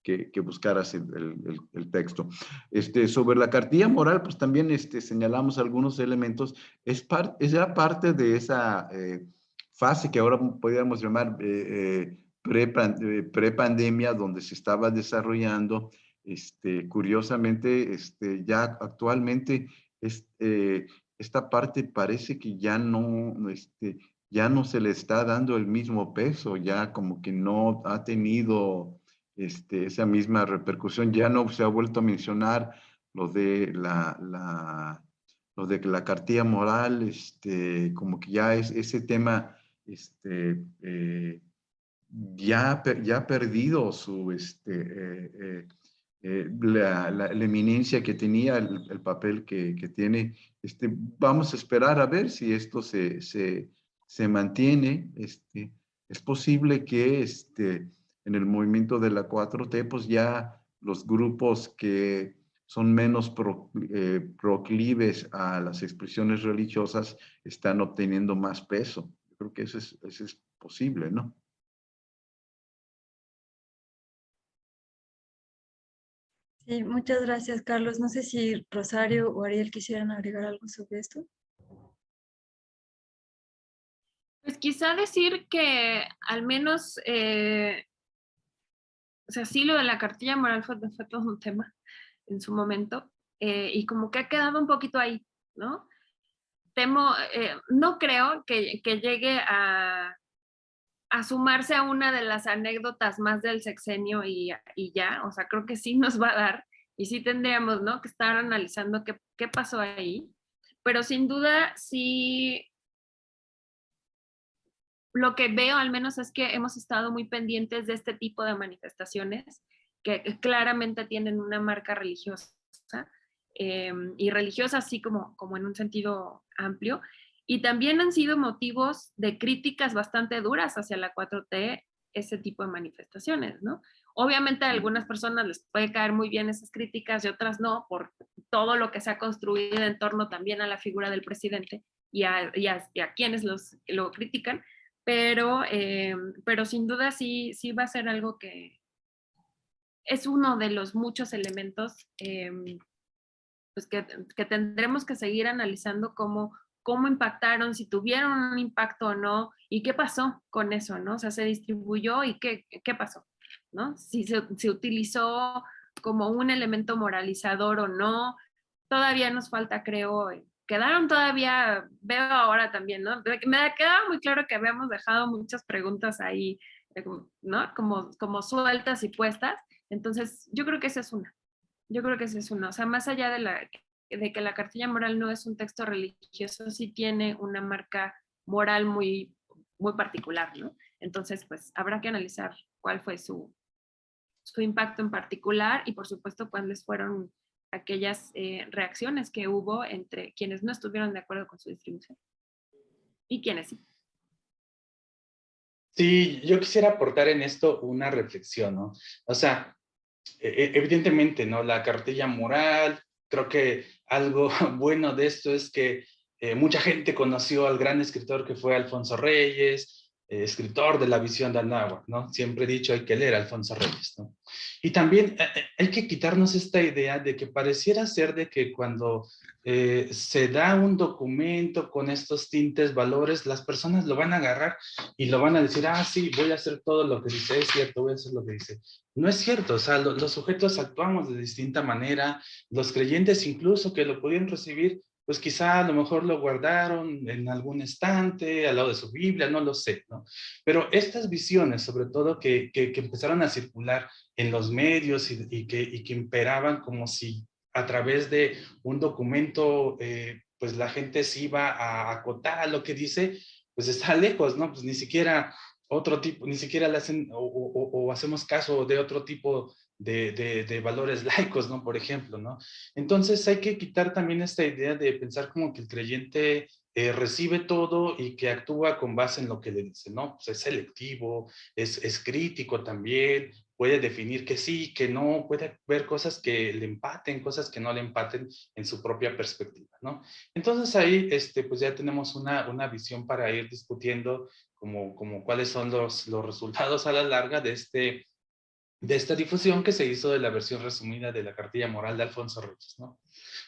que buscaras el texto. Sobre la cartilla moral, pues también señalamos algunos elementos. Es ya parte de esa fase que ahora podríamos llamar pre-pandemia, donde se estaba desarrollando. Curiosamente, ya actualmente esta parte parece que ya no se le está dando el mismo peso, ya como que no ha tenido esa misma repercusión, ya no se ha vuelto a mencionar lo de la cartilla moral, como que ya es ese tema, ya ha perdido la eminencia que tenía, el papel que tiene. Vamos a esperar a ver si esto se mantiene. Es posible que en el movimiento de la 4T, pues ya los grupos que son menos proclives a las expresiones religiosas están obteniendo más peso. Yo creo que eso es posible, ¿no? Sí, muchas gracias, Carlos. No sé si Rosario o Ariel quisieran agregar algo sobre esto. Pues quizá decir que al menos, o sea, sí, lo de la cartilla moral fue todo un tema en su momento, y como que ha quedado un poquito ahí, ¿no? No creo que llegue a sumarse a una de las anécdotas más del sexenio y ya, o sea, creo que sí nos va a dar y sí tendríamos, ¿no?, que estar analizando qué pasó ahí, pero sin duda sí, lo que veo al menos es que hemos estado muy pendientes de este tipo de manifestaciones que claramente tienen una marca religiosa, y religiosa así como en un sentido amplio, y también han sido motivos de críticas bastante duras hacia la 4T ese tipo de manifestaciones, ¿no? Obviamente a algunas personas les puede caer muy bien esas críticas y otras no, por todo lo que se ha construido en torno también a la figura del presidente y a quienes lo critican, pero sin duda sí va a ser algo que es uno de los muchos elementos pues que tendremos que seguir analizando cómo impactaron, si tuvieron un impacto o no, y qué pasó con eso, ¿no? O sea, se distribuyó y qué pasó, ¿no? Si se utilizó como un elemento moralizador o no, todavía nos falta, creo, quedaron todavía, veo ahora también, ¿no? Me quedaba muy claro que habíamos dejado muchas preguntas ahí, ¿no? Como sueltas y puestas, entonces yo creo que esa es una. Yo creo que esa es una. O sea, más allá de que la cartilla moral no es un texto religioso, sí tiene una marca moral muy, muy particular, ¿no? Entonces, pues habrá que analizar cuál fue su impacto en particular y, por supuesto, cuáles fueron aquellas reacciones que hubo entre quienes no estuvieron de acuerdo con su distribución y quienes sí. Sí, yo quisiera aportar en esto una reflexión, ¿no? O sea, evidentemente, ¿no? La cartilla moral creo que algo bueno de esto es que mucha gente conoció al gran escritor que fue Alfonso Reyes, escritor de la visión de Anáhuac, ¿no? Siempre he dicho, hay que leer a Alfonso Reyes, ¿no? Y también hay que quitarnos esta idea de que pareciera ser de que cuando se da un documento con estos tintes, valores, las personas lo van a agarrar y lo van a decir, ah, sí, voy a hacer todo lo que dice, es cierto, voy a hacer lo que dice. No es cierto, o sea, los sujetos actuamos de distinta manera, los creyentes incluso que lo pudieron recibir, pues quizá a lo mejor lo guardaron en algún estante, al lado de su Biblia, no lo sé, ¿no? Pero estas visiones, sobre todo que empezaron a circular en los medios y que imperaban como si a través de un documento, pues la gente se iba a acotar a lo que dice, pues está lejos, ¿no? Pues ni siquiera otro tipo, ni siquiera le hacen o hacemos caso de otro tipo de valores laicos, ¿no? Por ejemplo, ¿no? Entonces hay que quitar también esta idea de pensar como que el creyente recibe todo y que actúa con base en lo que le dice, ¿no? Pues es selectivo, es crítico también, puede definir que sí, que no, puede ver cosas que le empaten, cosas que no le empaten en su propia perspectiva, ¿no? Entonces ahí, pues ya tenemos una visión para ir discutiendo como cuáles son los resultados a la larga de esta difusión que se hizo de la versión resumida de la cartilla moral de Alfonso Reyes, ¿no?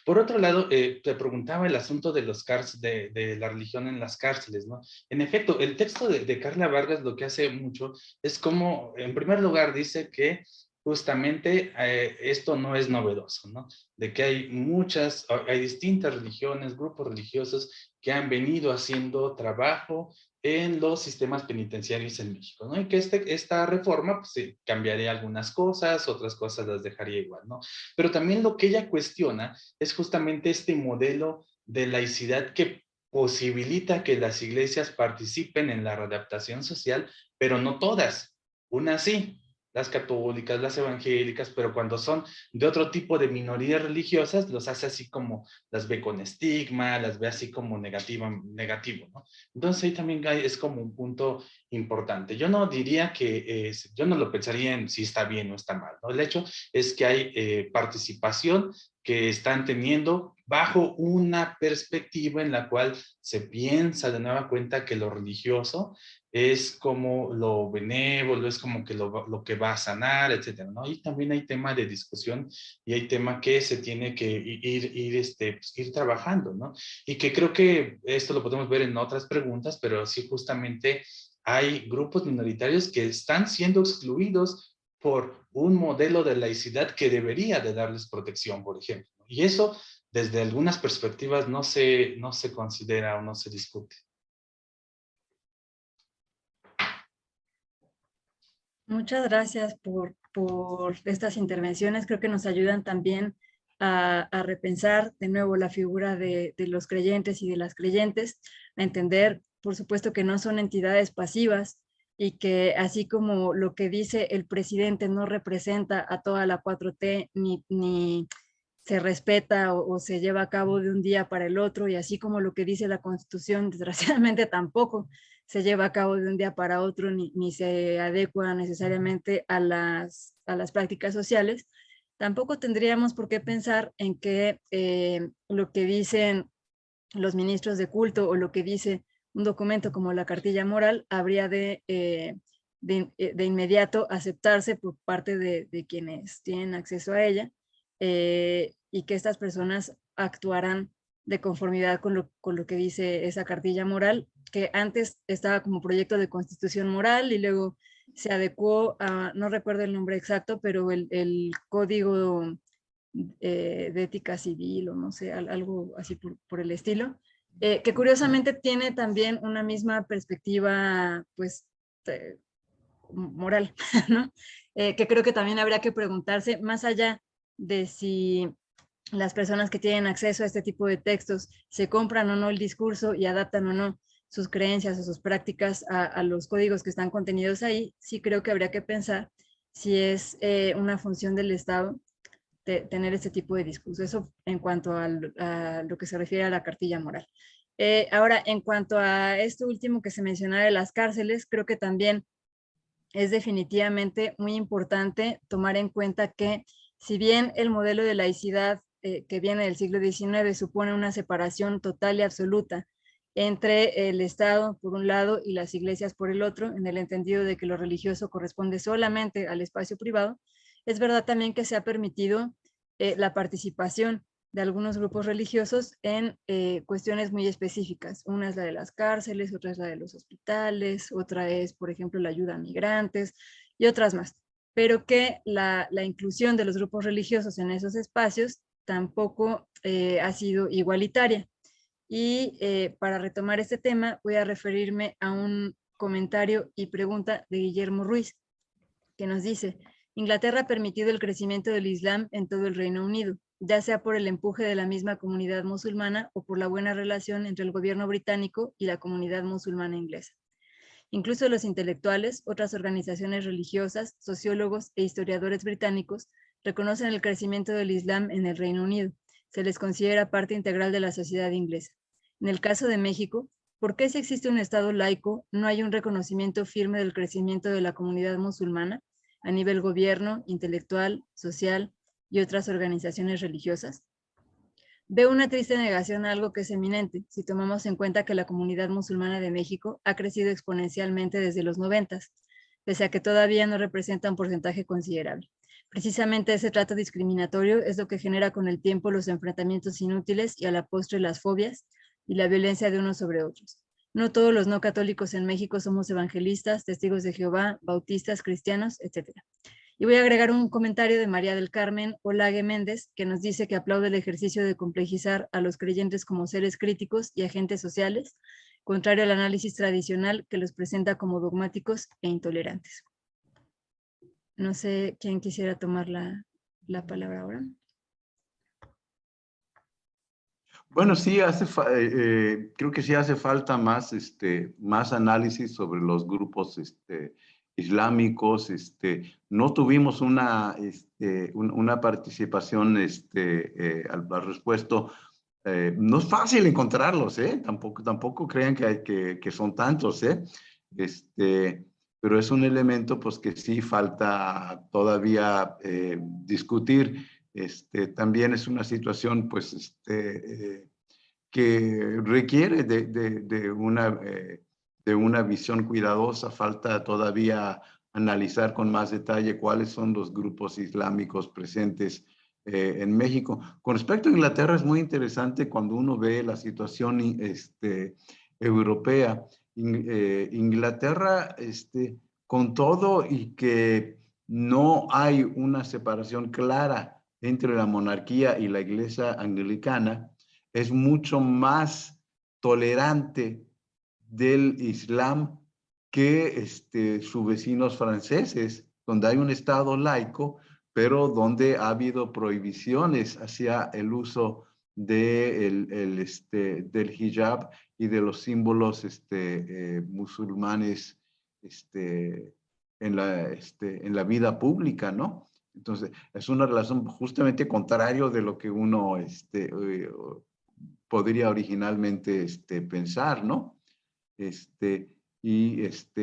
Por otro lado, te preguntaba el asunto de de la religión en las cárceles, ¿no? En efecto, el texto de Carla Vargas lo que hace mucho es como, en primer lugar, dice que justamente esto no es novedoso, ¿no? De que hay distintas religiones, grupos religiosos que han venido haciendo trabajo en los sistemas penitenciarios en México, ¿no? Y que esta reforma, pues, sí, cambiaría algunas cosas, otras cosas las dejaría igual, ¿no? Pero también lo que ella cuestiona es justamente este modelo de laicidad que posibilita que las iglesias participen en la readaptación social, pero no todas. Unas sí, las católicas, las evangélicas, pero cuando son de otro tipo de minorías religiosas, los hace así como, las ve con estigma, las ve así como negativo, ¿no? Entonces ahí también es como un punto importante. Yo no diría que, yo no lo pensaría en si está bien o está mal, ¿no? El hecho es que hay participación que están teniendo bajo una perspectiva en la cual se piensa de nueva cuenta que lo religioso es como lo benévolo, es como que lo que va a sanar, etcétera, ¿no? Y también hay tema de discusión y hay tema que se tiene que ir trabajando, ¿no? Y que creo que esto lo podemos ver en otras preguntas, pero sí justamente hay grupos minoritarios que están siendo excluidos por un modelo de laicidad que debería de darles protección, por ejemplo. Y eso, desde algunas perspectivas, no se considera o no se discute. Muchas gracias por estas intervenciones. Creo que nos ayudan también a repensar de nuevo la figura de los creyentes y de las creyentes, a entender, por supuesto, que no son entidades pasivas y que así como lo que dice el presidente no representa a toda la 4T ni se respeta o se lleva a cabo de un día para el otro, y así como lo que dice la Constitución, desgraciadamente tampoco se lleva a cabo de un día para otro ni se adecua necesariamente a las prácticas sociales. Tampoco tendríamos por qué pensar en que lo que dicen los ministros de culto o lo que dice un documento como la cartilla moral habría de inmediato aceptarse por parte de quienes tienen acceso a ella, y que estas personas actuarán de conformidad con lo que dice esa cartilla moral, que antes estaba como proyecto de constitución moral y luego se adecuó a, no recuerdo el nombre exacto, pero el código de ética civil o no sé, algo así por el estilo, que curiosamente tiene también una misma perspectiva pues moral, ¿no? Que creo que también habría que preguntarse, más allá de si las personas que tienen acceso a este tipo de textos se compran o no el discurso y adaptan o no sus creencias o sus prácticas a los códigos que están contenidos ahí, sí creo que habría que pensar si es una función del Estado tener este tipo de discurso. Eso en cuanto a lo que se refiere a la cartilla moral. Ahora, en cuanto a esto último que se mencionaba de las cárceles, creo que también es definitivamente muy importante tomar en cuenta que si bien el modelo de laicidad que viene del siglo XIX supone una separación total y absoluta entre el Estado por un lado y las iglesias por el otro, en el entendido de que lo religioso corresponde solamente al espacio privado, es verdad también que se ha permitido la participación de algunos grupos religiosos en cuestiones muy específicas. Una es la de las cárceles, otra es la de los hospitales, otra es, por ejemplo, la ayuda a migrantes y otras más. Pero que la inclusión de los grupos religiosos en esos espacios tampoco ha sido igualitaria. Y para retomar este tema, voy a referirme a un comentario y pregunta de Guillermo Ruiz, que nos dice: Inglaterra ha permitido el crecimiento del Islam en todo el Reino Unido, ya sea por el empuje de la misma comunidad musulmana o por la buena relación entre el gobierno británico y la comunidad musulmana inglesa. Incluso los intelectuales, otras organizaciones religiosas, sociólogos e historiadores británicos reconocen el crecimiento del Islam en el Reino Unido. Se les considera parte integral de la sociedad inglesa. En el caso de México, ¿por qué si existe un Estado laico no hay un reconocimiento firme del crecimiento de la comunidad musulmana a nivel gobierno, intelectual, social y otras organizaciones religiosas? Veo una triste negación a algo que es eminente, si tomamos en cuenta que la comunidad musulmana de México ha crecido exponencialmente desde los 90, pese a que todavía no representa un porcentaje considerable. Precisamente ese trato discriminatorio es lo que genera con el tiempo los enfrentamientos inútiles y a la postre las fobias y la violencia de unos sobre otros. No todos los no católicos en México somos evangelistas, testigos de Jehová, bautistas, cristianos, etc. Y voy a agregar un comentario de María del Carmen Olague Méndez, que nos dice que aplaude el ejercicio de complejizar a los creyentes como seres críticos y agentes sociales, contrario al análisis tradicional que los presenta como dogmáticos e intolerantes. No sé quién quisiera tomar la palabra ahora. Bueno, sí, creo que sí hace falta más, más análisis sobre los grupos islámicos. No tuvimos una participación al respecto. No es fácil encontrarlos, ¿eh? Tampoco crean que son tantos, ¿eh? Pero es un elemento pues, que sí falta todavía discutir. También es una situación pues, que requiere de una visión cuidadosa. Falta todavía analizar con más detalle cuáles son los grupos islámicos presentes en México. Con respecto a Inglaterra, es muy interesante cuando uno ve la situación europea. Inglaterra, con todo y que no hay una separación clara entre la monarquía y la iglesia anglicana, es mucho más tolerante del Islam que sus vecinos franceses, donde hay un Estado laico, pero donde ha habido prohibiciones hacia el uso del hijab y de los símbolos musulmanes en la vida pública, ¿no? Entonces, es una relación justamente contrario de lo que uno podría originalmente pensar, ¿no?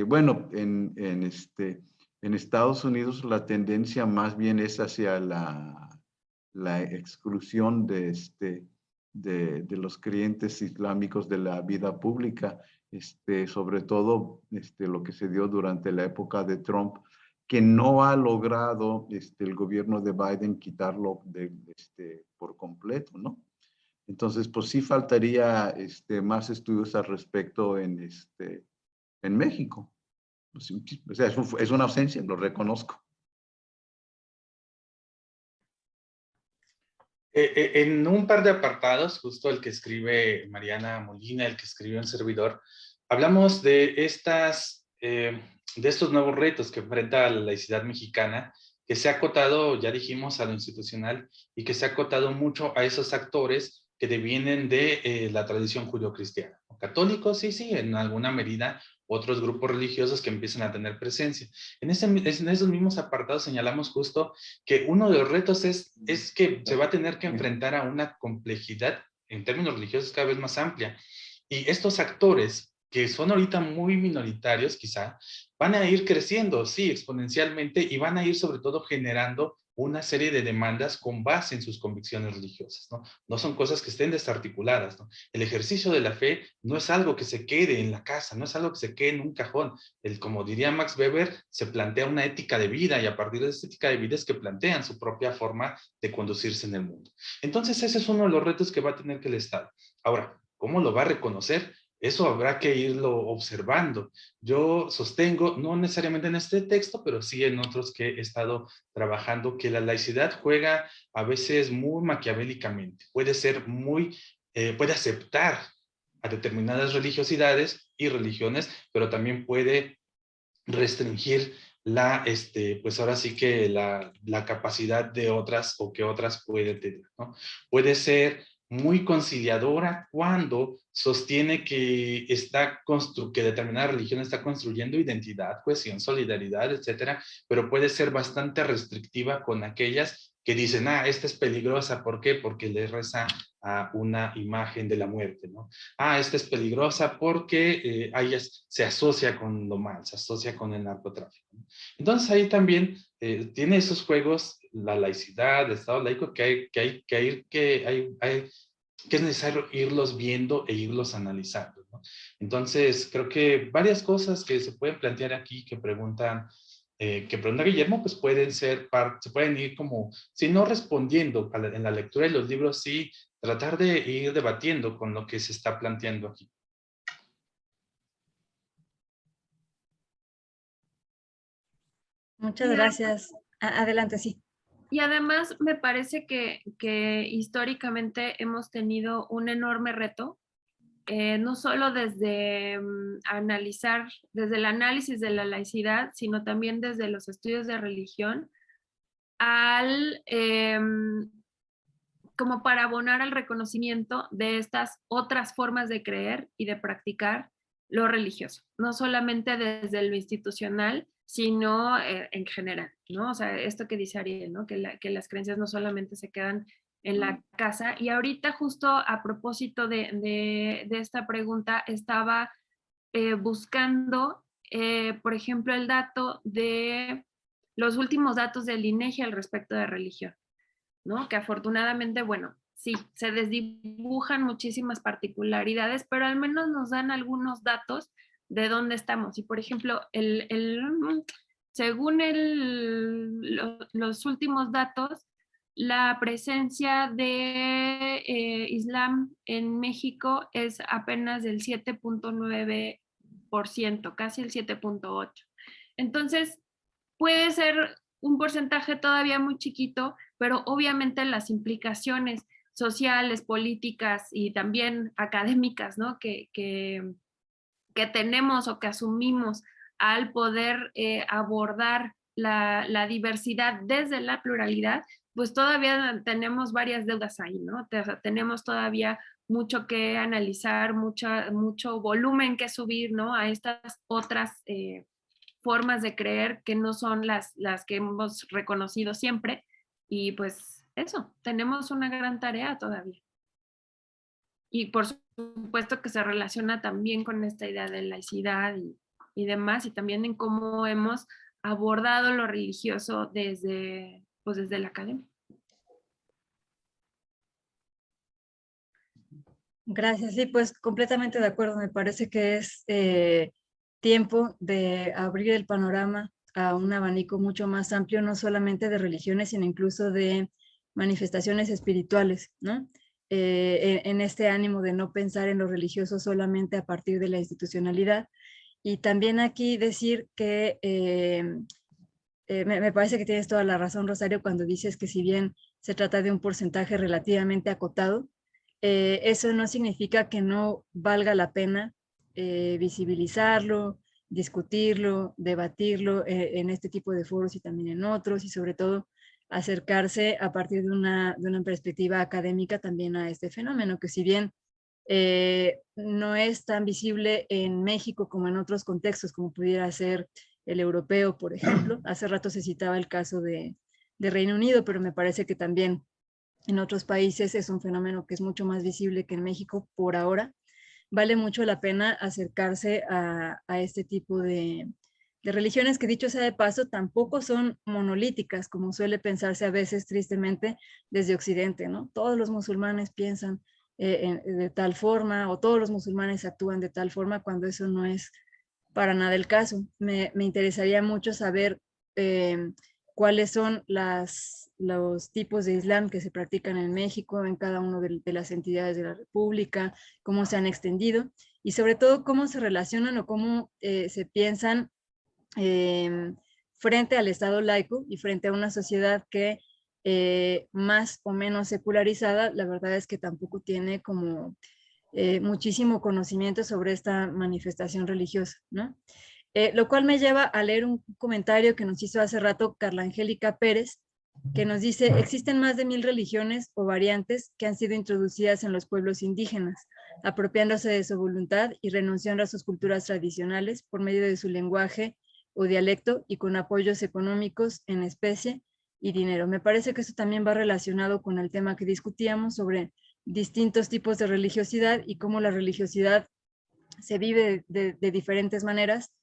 Bueno, en Estados Unidos la tendencia más bien es hacia la exclusión de los creyentes islámicos de la vida pública, sobre todo lo que se dio durante la época de Trump, que no ha logrado el gobierno de Biden quitarlo por completo, ¿no? Entonces, pues sí faltaría más estudios al respecto en México. O sea, es una ausencia, lo reconozco. En un par de apartados, justo el que escribe Mariana Molina, el que escribió un servidor, hablamos de estos nuevos retos que enfrenta la laicidad mexicana, que se ha acotado, ya dijimos, a lo institucional y que se ha acotado mucho a esos actores que devienen de la tradición judio-cristiana. Católicos, sí, en alguna medida, otros grupos religiosos que empiezan a tener presencia. En esos mismos apartados señalamos justo que uno de los retos es que se va a tener que enfrentar a una complejidad en términos religiosos cada vez más amplia. Y estos actores, que son ahorita muy minoritarios quizá, van a ir creciendo, sí, exponencialmente, y van a ir sobre todo generando una serie de demandas con base en sus convicciones religiosas, ¿no? No son cosas que estén desarticuladas, ¿no? El ejercicio de la fe no es algo que se quede en la casa, no es algo que se quede en un cajón. Como diría Max Weber, se plantea una ética de vida, y a partir de esa ética de vida es que plantean su propia forma de conducirse en el mundo. Entonces ese es uno de los retos que va a tener que el Estado. Ahora, ¿cómo lo va a reconocer? Eso habrá que irlo observando. Yo sostengo, no necesariamente en este texto, pero sí en otros que he estado trabajando, que la laicidad juega a veces muy maquiavélicamente. Puede ser puede aceptar a determinadas religiosidades y religiones, pero también puede restringir pues ahora sí que la capacidad de otras, o que otras pueden tener, ¿no? Puede ser muy conciliadora cuando sostiene que que determinada religión está construyendo identidad, cohesión, solidaridad, etcétera, pero puede ser bastante restrictiva con aquellas que dicen, esta es peligrosa, ¿por qué? Porque le reza a una imagen de la muerte, ¿no? Esta es peligrosa porque se asocia con lo mal, se asocia con el narcotráfico, ¿no? Entonces ahí también tiene esos juegos la laicidad, el Estado laico, que es necesario irlos viendo e irlos analizando, ¿no? Entonces creo que varias cosas que se pueden plantear aquí que pregunta Guillermo, pues se pueden ir como, si no respondiendo en la lectura de los libros, sí tratar de ir debatiendo con lo que se está planteando aquí. Muchas gracias. Adelante, sí. Y además me parece que históricamente hemos tenido un enorme reto, no solo desde analizar, desde el análisis de la laicidad, sino también desde los estudios de religión, como para abonar al reconocimiento de estas otras formas de creer y de practicar lo religioso, no solamente desde lo institucional, sino en general, ¿no? O sea, esto que dice Ariel, ¿no? Que las creencias no solamente se quedan en la casa. Y ahorita justo a propósito de esta pregunta, estaba buscando, por ejemplo, el dato de los últimos datos del INEGI al respecto de religión, ¿no? Que afortunadamente, bueno, sí, se desdibujan muchísimas particularidades, pero al menos nos dan algunos datos de dónde estamos. Y por ejemplo, según los últimos datos, la presencia de Islam en México es apenas del 7.9%, casi el 7.8%. Entonces, puede ser un porcentaje todavía muy chiquito, pero obviamente las implicaciones sociales, políticas y también académicas, ¿no? que tenemos o que asumimos al poder abordar la diversidad desde la pluralidad, pues todavía tenemos varias deudas ahí, ¿no? O sea, tenemos todavía mucho que analizar, mucho volumen que subir, ¿no? A estas otras formas de creer que no son las que hemos reconocido siempre. Y pues eso, tenemos una gran tarea todavía. Y por supuesto que se relaciona también con esta idea de laicidad y demás, y también en cómo hemos abordado lo religioso desde la academia. Gracias, sí, pues completamente de acuerdo. Me parece que es tiempo de abrir el panorama a un abanico mucho más amplio, no solamente de religiones, sino incluso de manifestaciones espirituales, ¿no? En este ánimo de no pensar en lo religioso solamente a partir de la institucionalidad. Y también aquí decir que me parece que tienes toda la razón, Rosario, cuando dices que si bien se trata de un porcentaje relativamente acotado, eso no significa que no valga la pena visibilizarlo, discutirlo, debatirlo en este tipo de foros y también en otros, y sobre todo acercarse a partir de una perspectiva académica también a este fenómeno, que si bien no es tan visible en México como en otros contextos, como pudiera ser el europeo, por ejemplo. Hace rato se citaba el caso de Reino Unido, pero me parece que también en otros países es un fenómeno que es mucho más visible que en México por ahora. Vale mucho la pena acercarse a este tipo de religiones que, dicho sea de paso, tampoco son monolíticas, como suele pensarse a veces tristemente desde Occidente, ¿no? Todos los musulmanes piensan de tal forma, o todos los musulmanes actúan de tal forma, cuando eso no es para nada el caso. Me interesaría mucho saber cuáles son los tipos de Islam que se practican en México, en cada una de las entidades de la República, cómo se han extendido, y sobre todo cómo se relacionan o cómo se piensan frente al Estado laico y frente a una sociedad que más o menos secularizada, la verdad es que tampoco tiene como muchísimo conocimiento sobre esta manifestación religiosa, ¿no? Lo cual me lleva a leer un comentario que nos hizo hace rato Carla Angélica Pérez, que nos dice: existen más de 1000 religiones o variantes que han sido introducidas en los pueblos indígenas, apropiándose de su voluntad y renunciando a sus culturas tradicionales por medio de su lenguaje o dialecto y con apoyos económicos en especie y dinero. Me parece que eso también va relacionado con el tema que discutíamos sobre distintos tipos de religiosidad y cómo la religiosidad se vive de diferentes maneras,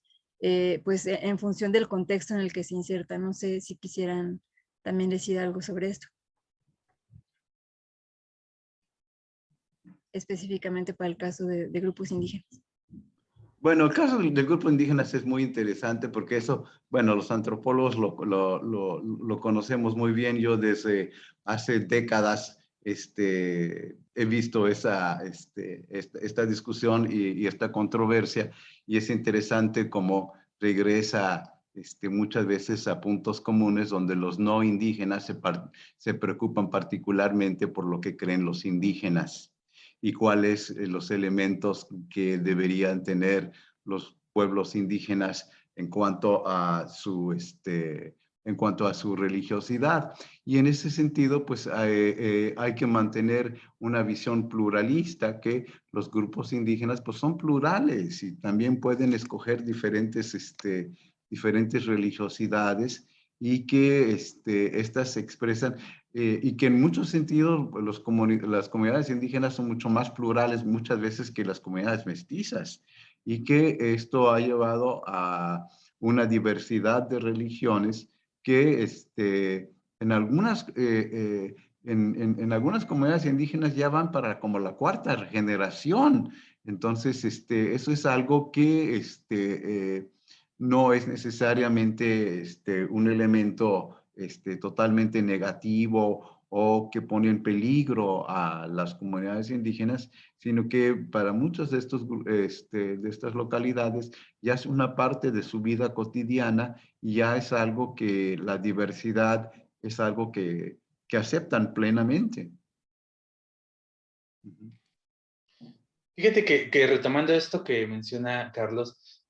pues en función del contexto en el que se inserta. No sé si quisieran también decir algo sobre esto, específicamente para el caso de grupos indígenas. Bueno, el caso del grupo indígenas es muy interesante porque eso, bueno, los antropólogos lo conocemos muy bien. Yo desde hace décadas he visto esta discusión y esta controversia, y es interesante cómo regresa muchas veces a puntos comunes donde los no indígenas se preocupan particularmente por lo que creen los indígenas y cuáles los elementos que deberían tener los pueblos indígenas en cuanto a su religiosidad. Y en ese sentido, pues hay que mantener una visión pluralista, que los grupos indígenas pues son plurales y también pueden escoger diferentes religiosidades, y que estas se expresan y que en muchos sentidos las comunidades indígenas son mucho más plurales muchas veces que las comunidades mestizas, y que esto ha llevado a una diversidad de religiones que en algunas comunidades indígenas ya van para como la 4ª generación. Entonces, eso es algo que no es necesariamente un elemento totalmente negativo o que pone en peligro a las comunidades indígenas, sino que para muchos de estas localidades ya es una parte de su vida cotidiana, y ya es algo que la diversidad es algo que aceptan plenamente. Fíjate que retomando esto que menciona Carlos,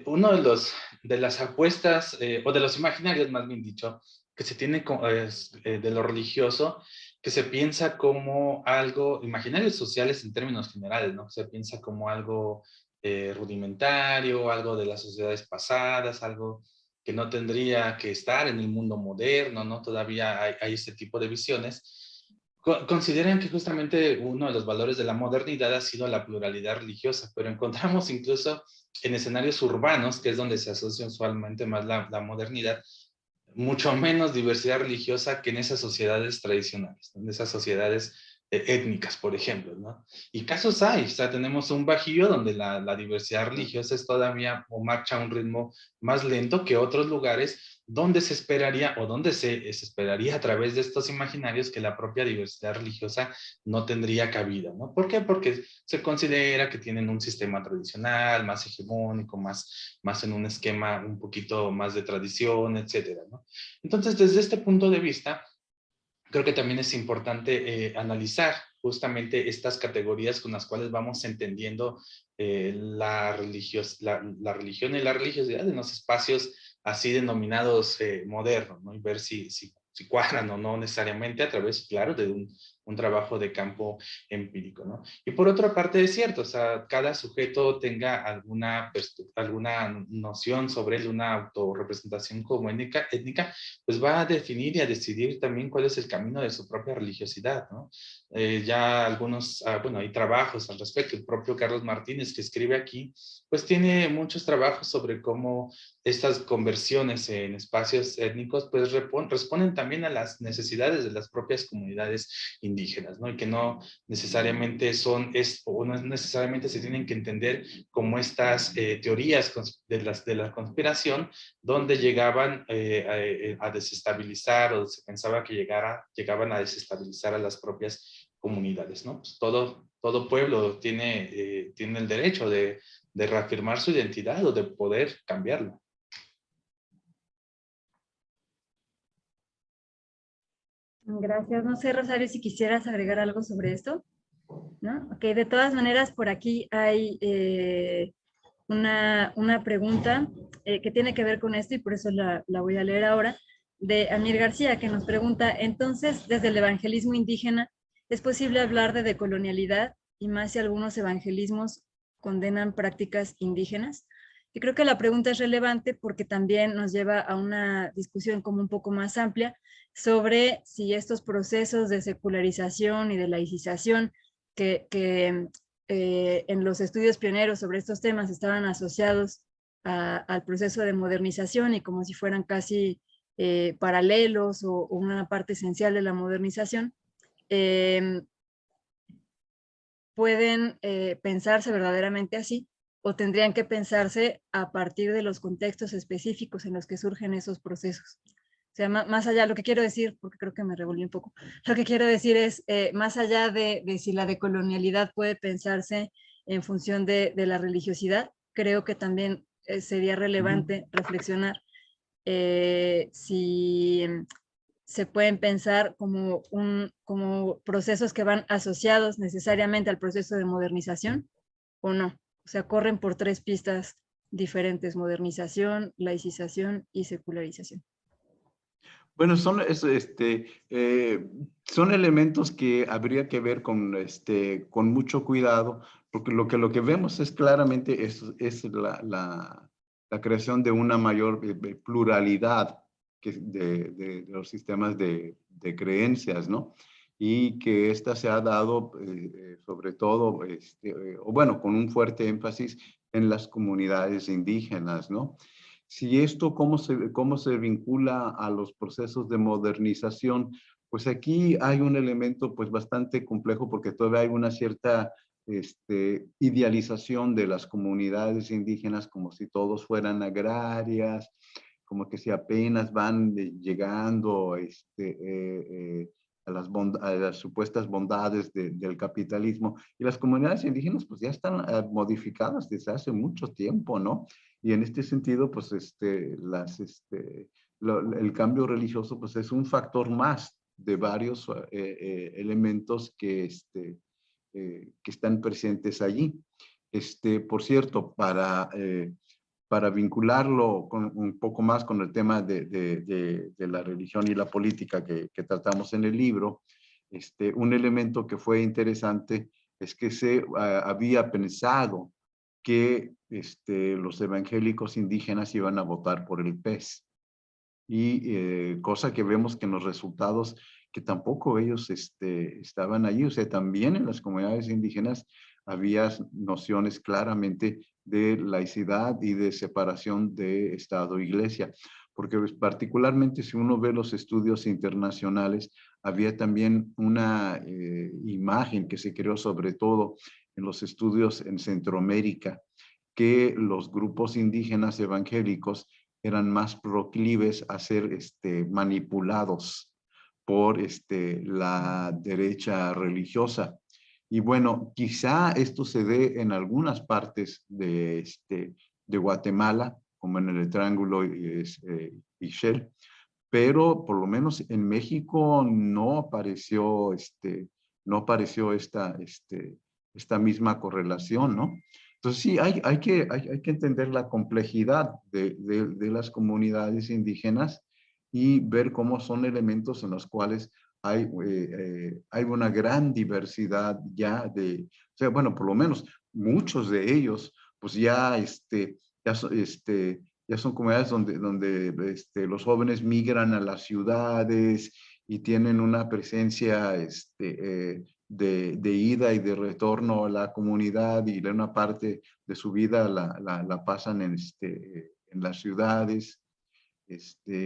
uno de las apuestas, o de los imaginarios más bien dicho, que se tiene de lo religioso, que se piensa como algo, imaginarios sociales en términos generales, ¿no? Se piensa como algo rudimentario, algo de las sociedades pasadas, algo que no tendría que estar en el mundo moderno, ¿no? Todavía hay este tipo de visiones. Consideran que justamente uno de los valores de la modernidad ha sido la pluralidad religiosa, pero encontramos incluso en escenarios urbanos, que es donde se asocia usualmente más la modernidad, mucho menos diversidad religiosa que en esas sociedades tradicionales, en esas sociedades étnicas, por ejemplo, ¿no? Y casos hay, o sea, tenemos un Bajío donde la diversidad religiosa es todavía o marcha a un ritmo más lento que otros lugares donde se esperaría o donde se esperaría a través de estos imaginarios que la propia diversidad religiosa no tendría cabida, ¿no? ¿Por qué? Porque se considera que tienen un sistema tradicional, más hegemónico, más en un esquema un poquito más de tradición, etcétera, ¿no? Entonces, desde este punto de vista, creo que también es importante analizar justamente estas categorías con las cuales vamos entendiendo la religión y la religiosidad en los espacios así denominados modernos, ¿no? Y ver si cuadran o no necesariamente a través, claro, de un trabajo de campo empírico, ¿no? Y por otra parte es cierto, o sea, cada sujeto tenga alguna noción sobre él, una autorrepresentación como étnica, pues va a definir y a decidir también cuál es el camino de su propia religiosidad, ¿no? Ya algunos, bueno, hay trabajos al respecto. El propio Carlos Martínez, que escribe aquí, pues tiene muchos trabajos sobre cómo estas conversiones en espacios étnicos pues responden también a las necesidades de las propias comunidades indígenas, ¿no? Y que no necesariamente o no necesariamente se tienen que entender como estas teorías de la conspiración, donde llegaban a desestabilizar, o se pensaba que llegaban a desestabilizar a las propias comunidades, ¿no? Pues todo pueblo tiene el derecho de reafirmar su identidad o de poder cambiarla. Gracias. No sé, Rosario, si quisieras agregar algo sobre esto, ¿no? Ok, de todas maneras, por aquí hay una pregunta que tiene que ver con esto y por eso la voy a leer ahora, de Amir García, que nos pregunta, entonces, desde el evangelismo indígena, ¿es posible hablar de decolonialidad y más si algunos evangelismos condenan prácticas indígenas? Y creo que la pregunta es relevante porque también nos lleva a una discusión como un poco más amplia sobre si estos procesos de secularización y de laicización que en los estudios pioneros sobre estos temas estaban asociados al proceso de modernización y como si fueran casi paralelos o una parte esencial de la modernización, pueden pensarse verdaderamente así o tendrían que pensarse a partir de los contextos específicos en los que surgen esos procesos. O sea, más allá, lo que quiero decir, porque creo que me revolví un poco, lo que quiero decir es, más allá de si la decolonialidad puede pensarse en función de la religiosidad, creo que también sería relevante reflexionar si se pueden pensar como procesos que van asociados necesariamente al proceso de modernización o no. O sea, corren por tres pistas diferentes: modernización, laicización y secularización. Bueno, son elementos que habría que ver con mucho cuidado, porque lo que vemos es claramente la creación de una mayor pluralidad de los sistemas de creencias, ¿no? Y que esta se ha dado sobre todo, o bueno, con un fuerte énfasis en las comunidades indígenas, ¿no? Si esto, cómo se vincula a los procesos de modernización, pues aquí hay un elemento pues bastante complejo porque todavía hay una cierta idealización de las comunidades indígenas como si todos fueran agrarias, como que si apenas van llegando a las supuestas bondades del capitalismo. Y las comunidades indígenas pues ya están modificadas desde hace mucho tiempo, ¿no? Y en este sentido, pues el cambio religioso pues es un factor más de varios elementos que están presentes allí. Por cierto, para vincularlo un poco más con el tema de la religión y la política que tratamos en el libro, un elemento que fue interesante es que se había pensado que los evangélicos indígenas iban a votar por el PES. Y cosa que vemos que en los resultados que tampoco ellos estaban allí. O sea, también en las comunidades indígenas había nociones claramente de laicidad y de separación de Estado e Iglesia. Porque pues, particularmente si uno ve los estudios internacionales, había también una imagen que se creó sobre todo en los estudios en Centroamérica, que los grupos indígenas evangélicos eran más proclives a ser manipulados por la derecha religiosa. Y bueno, quizá esto se dé en algunas partes de Guatemala, como en el Triángulo Ixchel, pero por lo menos en México no apareció, esta misma correlación, ¿no? Entonces sí, hay que entender la complejidad de las comunidades indígenas y ver cómo son elementos en los cuales hay una gran diversidad ya de, o sea, bueno, por lo menos muchos de ellos, pues ya, ya son comunidades donde los jóvenes migran a las ciudades y tienen una presencia de ida y de retorno a la comunidad, y una parte de su vida la pasan en las ciudades.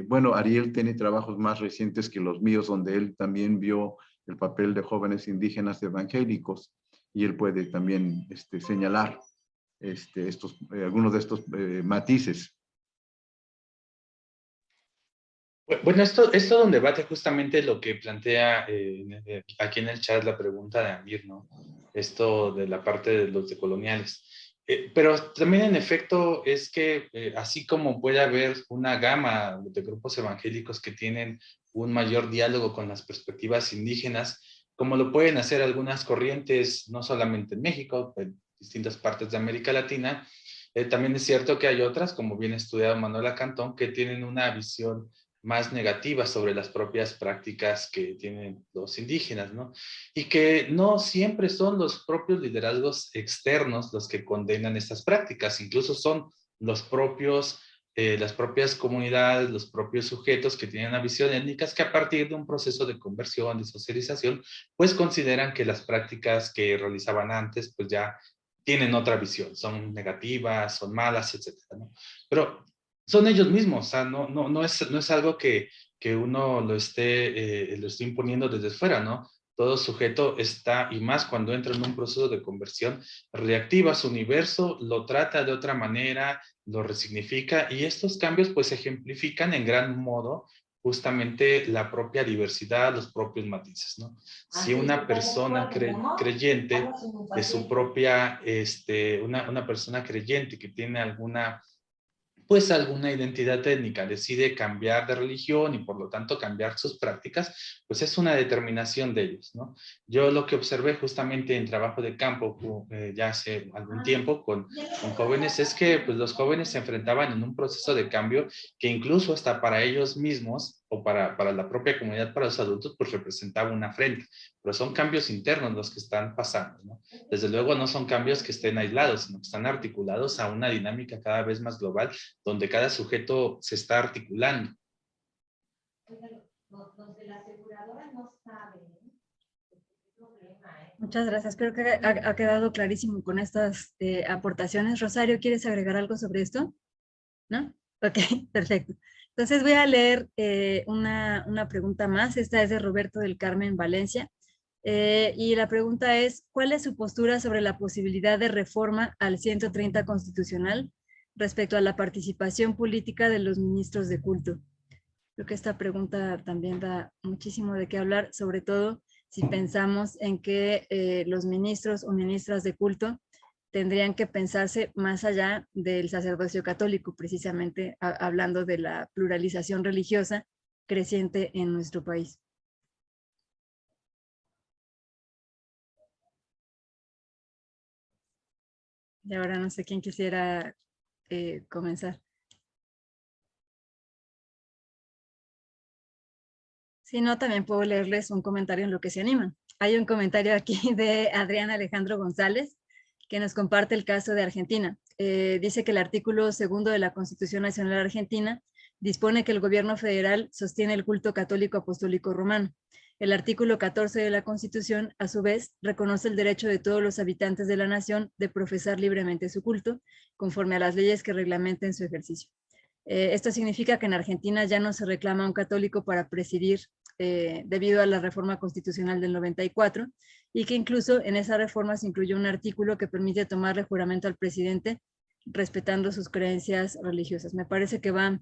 Bueno, Ariel tiene trabajos más recientes que los míos, donde él también vio el papel de jóvenes indígenas evangélicos, y él puede también señalar algunos de estos matices. Bueno, esto donde debate justamente lo que plantea aquí en el chat la pregunta de Amir, ¿no? Esto de la parte de los decoloniales. Pero también en efecto es que así como puede haber una gama de grupos evangélicos que tienen un mayor diálogo con las perspectivas indígenas, como lo pueden hacer algunas corrientes, no solamente en México, en distintas partes de América Latina, también es cierto que hay otras, como bien estudiado Manuela Cantón, que tienen una visión más negativas sobre las propias prácticas que tienen los indígenas, ¿no? Y que no siempre son los propios liderazgos externos los que condenan estas prácticas, incluso son los propios, las propias comunidades, los propios sujetos que tienen una visión étnicas que a partir de un proceso de conversión, de socialización, pues consideran que las prácticas que realizaban antes, pues ya tienen otra visión, son negativas, son malas, etcétera, ¿no? Pero son ellos mismos, o sea, no es algo que uno lo esté imponiendo desde fuera, ¿no? Todo sujeto está, y más cuando entra en un proceso de conversión, reactiva su universo, lo trata de otra manera, lo resignifica, y estos cambios pues ejemplifican en gran modo justamente la propia diversidad, los propios matices, ¿no? Si una persona creyente de su propia, una persona creyente que tiene alguna identidad étnica, decide cambiar de religión y por lo tanto cambiar sus prácticas, pues es una determinación de ellos, ¿no? Yo lo que observé justamente en trabajo de campo ya hace algún tiempo con jóvenes es que pues, los jóvenes se enfrentaban en un proceso de cambio que incluso hasta para ellos mismos o para la propia comunidad, para los adultos, pues representaba una afrenta, pero son cambios internos los que están pasando, ¿no? Desde luego no son cambios que estén aislados, sino que están articulados a una dinámica cada vez más global donde cada sujeto se está articulando. Muchas gracias. Creo que ha quedado clarísimo con estas aportaciones. Rosario, ¿quieres agregar algo sobre esto? ¿No? Ok, perfecto. Entonces voy a leer una pregunta más. Esta es de Roberto del Carmen Valencia. Y la pregunta es, ¿cuál es su postura sobre la posibilidad de reforma al 130 constitucional respecto a la participación política de los ministros de culto? Creo que esta pregunta también da muchísimo de qué hablar, sobre todo si pensamos en que los ministros o ministras de culto tendrían que pensarse más allá del sacerdocio católico, precisamente hablando de la pluralización religiosa creciente en nuestro país. Y ahora no sé quién quisiera comenzar. Si no, también puedo leerles un comentario en lo que se animan. Hay un comentario aquí de Adrián Alejandro González, que nos comparte el caso de Argentina. Dice que el artículo 2 de la Constitución Nacional Argentina dispone que el gobierno federal sostiene el culto católico apostólico romano. El artículo 14 de la Constitución, a su vez, reconoce el derecho de todos los habitantes de la nación de profesar libremente su culto, conforme a las leyes que reglamenten su ejercicio. Esto significa que en Argentina ya no se reclama a un católico para presidir debido a la reforma constitucional del 94, y que incluso en esa reforma se incluyó un artículo que permite tomarle juramento al presidente respetando sus creencias religiosas. Me parece que va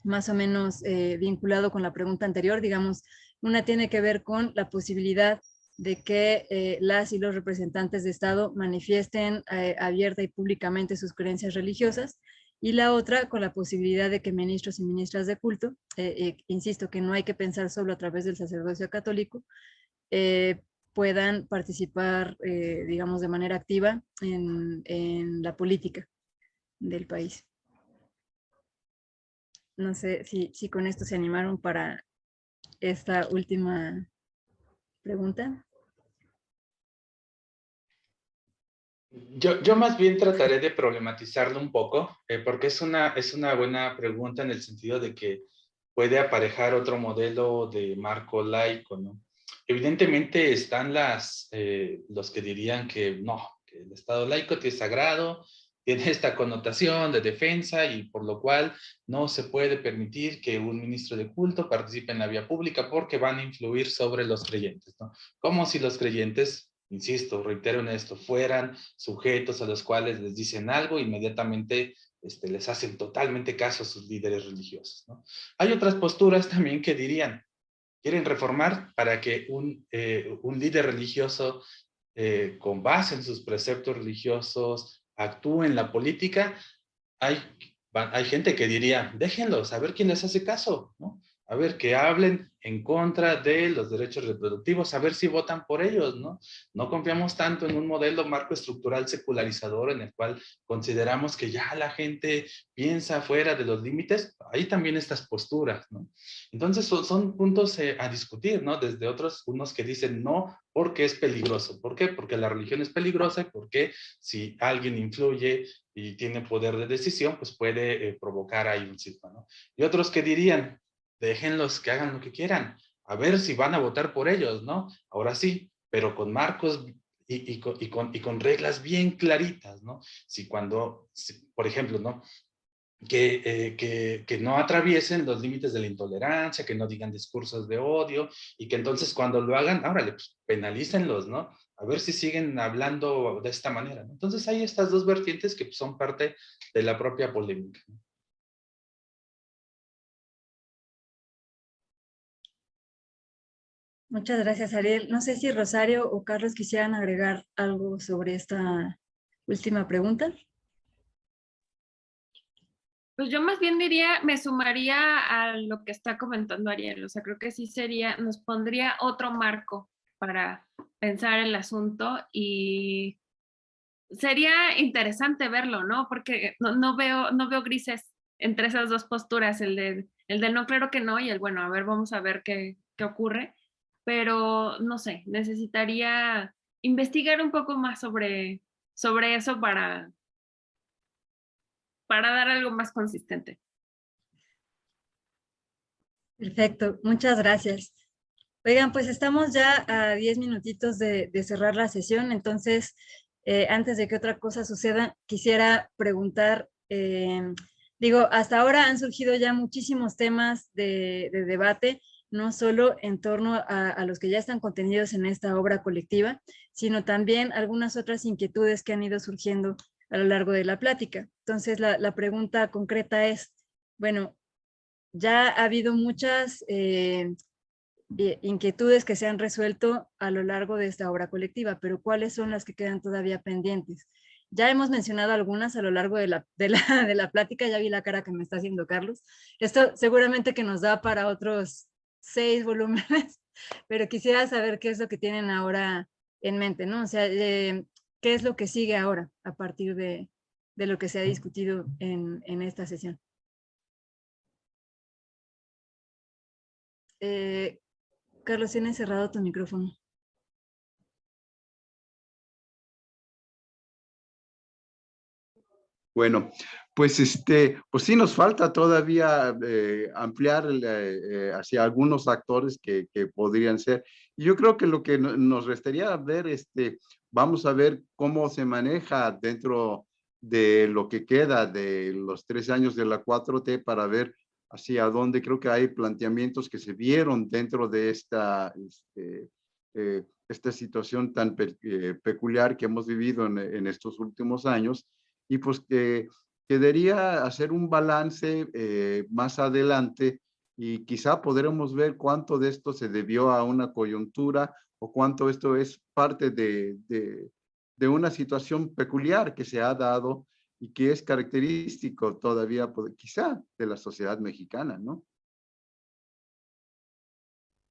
más o menos vinculado con la pregunta anterior. Digamos, una tiene que ver con la posibilidad de que las y los representantes de Estado manifiesten abierta y públicamente sus creencias religiosas, y la otra con la posibilidad de que ministros y ministras de culto, insisto que no hay que pensar solo a través del sacerdocio católico, puedan participar, digamos, de manera activa en la política del país. No sé si con esto se animaron para esta última pregunta. Yo más bien trataré de problematizarlo un poco, porque es una buena pregunta en el sentido de que puede aparejar otro modelo de marco laico, ¿no? Evidentemente están los que dirían que no, que el Estado laico es sagrado, tiene esta connotación de defensa y por lo cual no se puede permitir que un ministro de culto participe en la vía pública porque van a influir sobre los creyentes, ¿no? Como si los creyentes, insisto, reitero en esto, fueran sujetos a los cuales les dicen algo, inmediatamente les hacen totalmente caso a sus líderes religiosos, ¿no? Hay otras posturas también que dirían, quieren reformar para que un líder religioso con base en sus preceptos religiosos actúe en la política. Hay gente que diría, déjenlos, a ver quién les hace caso, ¿no? A ver, que hablen en contra de los derechos reproductivos, a ver si votan por ellos, ¿no? No confiamos tanto en un modelo marco estructural secularizador en el cual consideramos que ya la gente piensa fuera de los límites. Hay también estas posturas, ¿no? Entonces son puntos a discutir, ¿no? Desde otros, unos que dicen no, porque es peligroso. ¿Por qué? Porque la religión es peligrosa y porque si alguien influye y tiene poder de decisión, pues puede provocar ahí un cisma, ¿no? Y otros que dirían, déjenlos que hagan lo que quieran, a ver si van a votar por ellos, ¿no? Ahora sí, pero con marcos y con reglas bien claritas, ¿no? Por ejemplo, ¿no? Que no atraviesen los límites de la intolerancia, que no digan discursos de odio, y que entonces cuando lo hagan, órale, pues penalícenlos, ¿no? A ver si siguen hablando de esta manera, ¿no? Entonces hay estas dos vertientes que son parte de la propia polémica, ¿no? Muchas gracias, Ariel. No sé si Rosario o Carlos quisieran agregar algo sobre esta última pregunta. Pues yo más bien diría, me sumaría a lo que está comentando Ariel, o sea, creo que sí nos pondría otro marco para pensar el asunto y sería interesante verlo, ¿no? Porque no veo grises entre esas dos posturas, el del no, claro que no, y el bueno, a ver, vamos a ver qué ocurre, pero no sé, necesitaría investigar un poco más sobre eso para dar algo más consistente. Perfecto, muchas gracias. Oigan, pues estamos ya a 10 minutitos de cerrar la sesión, entonces, antes de que otra cosa suceda, quisiera preguntar, digo, hasta ahora han surgido ya muchísimos temas de debate, no solo en torno a los que ya están contenidos en esta obra colectiva, sino también algunas otras inquietudes que han ido surgiendo a lo largo de la plática. Entonces, la pregunta concreta es, bueno, ya ha habido muchas inquietudes que se han resuelto a lo largo de esta obra colectiva, pero ¿cuáles son las que quedan todavía pendientes? Ya hemos mencionado algunas a lo largo de la plática, ya vi la cara que me está haciendo Carlos. Esto seguramente que nos da para otros 6 volúmenes, pero quisiera saber qué es lo que tienen ahora en mente, ¿no? O sea, ¿qué es lo que sigue ahora a partir de lo que se ha discutido en esta sesión? Carlos, tienes cerrado tu micrófono. Bueno, pues pues sí nos falta todavía ampliar hacia algunos actores que podrían ser. Y yo creo que lo que nos restaría ver, vamos a ver cómo se maneja dentro de lo que queda de los 3 años de la 4T para ver hacia dónde. Creo que hay planteamientos que se vieron dentro de esta situación tan peculiar que hemos vivido en estos últimos años, y pues que quedaría hacer un balance más adelante, y quizá podremos ver cuánto de esto se debió a una coyuntura o cuánto esto es parte de una situación peculiar que se ha dado y que es característico todavía, quizá, de la sociedad mexicana, ¿no?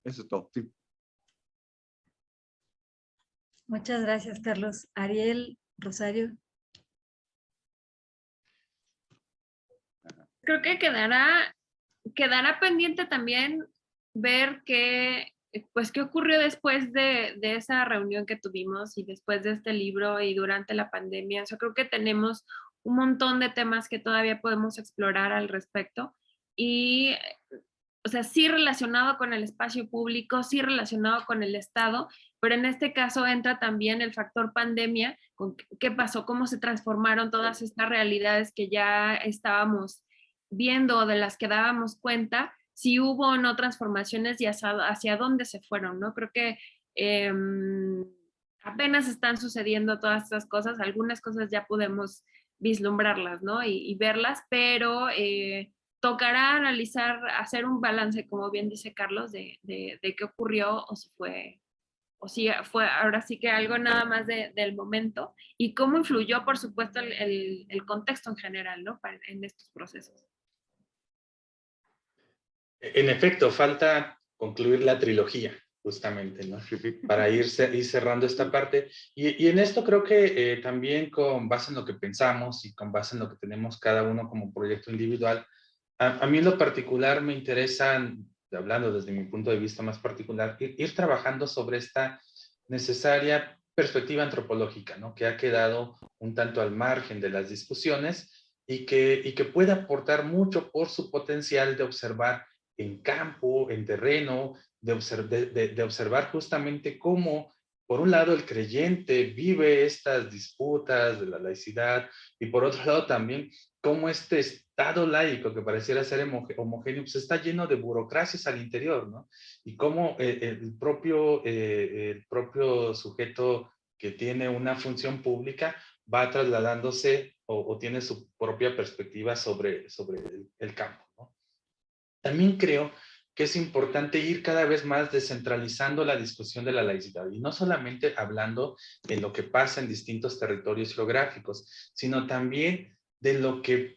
Eso es todo, sí. Muchas gracias, Carlos. Ariel, Rosario. Creo que quedará pendiente también ver qué pues, ¿qué ocurrió después de esa reunión que tuvimos y después de este libro y durante la pandemia? Yo creo que tenemos un montón de temas que todavía podemos explorar al respecto y, o sea, sí relacionado con el espacio público, sí relacionado con el Estado, pero en este caso entra también el factor pandemia, con qué pasó, cómo se transformaron todas estas realidades que ya estábamos viendo o de las que dábamos cuenta, si hubo o no transformaciones y hacia dónde se fueron, ¿no? Creo que apenas están sucediendo todas estas cosas, algunas cosas ya podemos vislumbrarlas, ¿no? Y verlas, pero tocará analizar, hacer un balance, como bien dice Carlos, de qué ocurrió o si fue ahora sí que algo nada más del momento y cómo influyó, por supuesto, el contexto en general, ¿no? En estos procesos. En efecto, falta concluir la trilogía, justamente, ¿no? Para ir cerrando esta parte. Y en esto creo que también con base en lo que pensamos y con base en lo que tenemos cada uno como proyecto individual, a mí en lo particular me interesan, hablando desde mi punto de vista más particular, ir trabajando sobre esta necesaria perspectiva antropológica, ¿no? Que ha quedado un tanto al margen de las discusiones y que puede aportar mucho por su potencial de observar en campo, en terreno, de observar justamente cómo, por un lado, el creyente vive estas disputas de la laicidad y por otro lado también cómo este Estado laico que pareciera ser homogéneo, pues está lleno de burocracias al interior, ¿no? Y cómo el propio sujeto que tiene una función pública va trasladándose o tiene su propia perspectiva sobre el campo, ¿no? También creo que es importante ir cada vez más descentralizando la discusión de la laicidad y no solamente hablando de lo que pasa en distintos territorios geográficos, sino también de lo que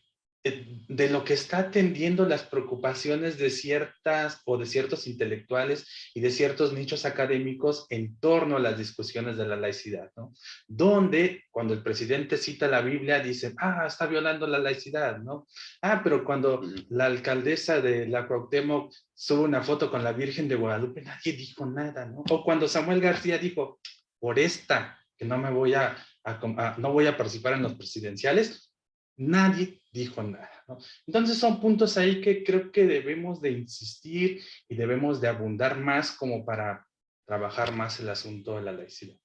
está atendiendo las preocupaciones de ciertos intelectuales y de ciertos nichos académicos en torno a las discusiones de la laicidad, ¿no? Donde cuando el presidente cita la Biblia dicen, está violando la laicidad, ¿no? Pero cuando la alcaldesa de la Cuauhtémoc sube una foto con la Virgen de Guadalupe, nadie dijo nada, ¿no? O cuando Samuel García dijo, por esta, que no voy a participar en los presidenciales, nadie dijo nada, ¿no? Entonces son puntos ahí que creo que debemos de insistir y debemos de abundar más como para trabajar más el asunto de la laicidad.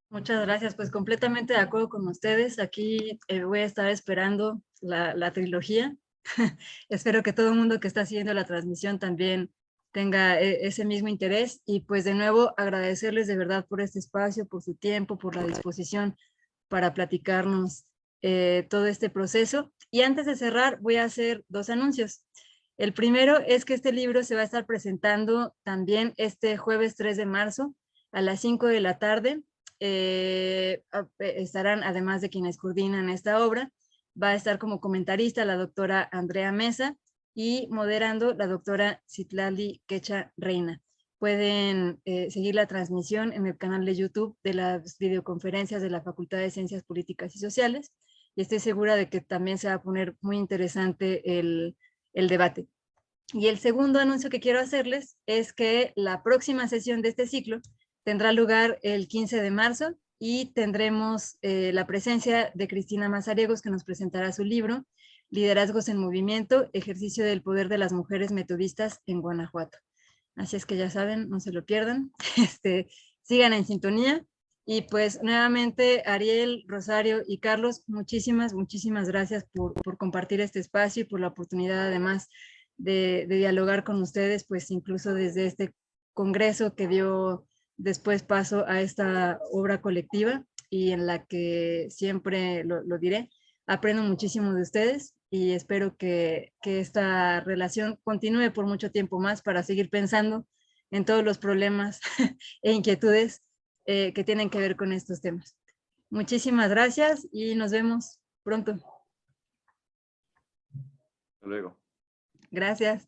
Muchas gracias, pues completamente de acuerdo con ustedes. Aquí voy a estar esperando la trilogía. Espero que todo el mundo que está siguiendo la transmisión también tenga ese mismo interés y pues de nuevo agradecerles de verdad por este espacio, por su tiempo, por la disposición para platicarnos todo este proceso. Y antes de cerrar voy a hacer 2 anuncios. El primero es que este libro se va a estar presentando también este jueves 3 de marzo a las 5 de la tarde. Estarán, además de quienes coordinan esta obra, va a estar como comentarista la doctora Andrea Mesa y moderando la doctora Citlali Quecha Reina. Pueden seguir la transmisión en el canal de YouTube de las videoconferencias de la Facultad de Ciencias Políticas y Sociales y estoy segura de que también se va a poner muy interesante el debate. Y el segundo anuncio que quiero hacerles es que la próxima sesión de este ciclo tendrá lugar el 15 de marzo y tendremos la presencia de Cristina Mazariegos, que nos presentará su libro, Liderazgos en Movimiento, Ejercicio del Poder de las Mujeres Metodistas en Guanajuato. Así es que ya saben, no se lo pierdan, sigan en sintonía. Y pues nuevamente Ariel, Rosario y Carlos, muchísimas gracias por compartir este espacio y por la oportunidad además de dialogar con ustedes, pues incluso desde este congreso que dio después paso a esta obra colectiva y en la que siempre lo diré, aprendo muchísimo de ustedes y espero que esta relación continúe por mucho tiempo más para seguir pensando en todos los problemas e inquietudes que tienen que ver con estos temas. Muchísimas gracias y nos vemos pronto. Hasta luego. Gracias.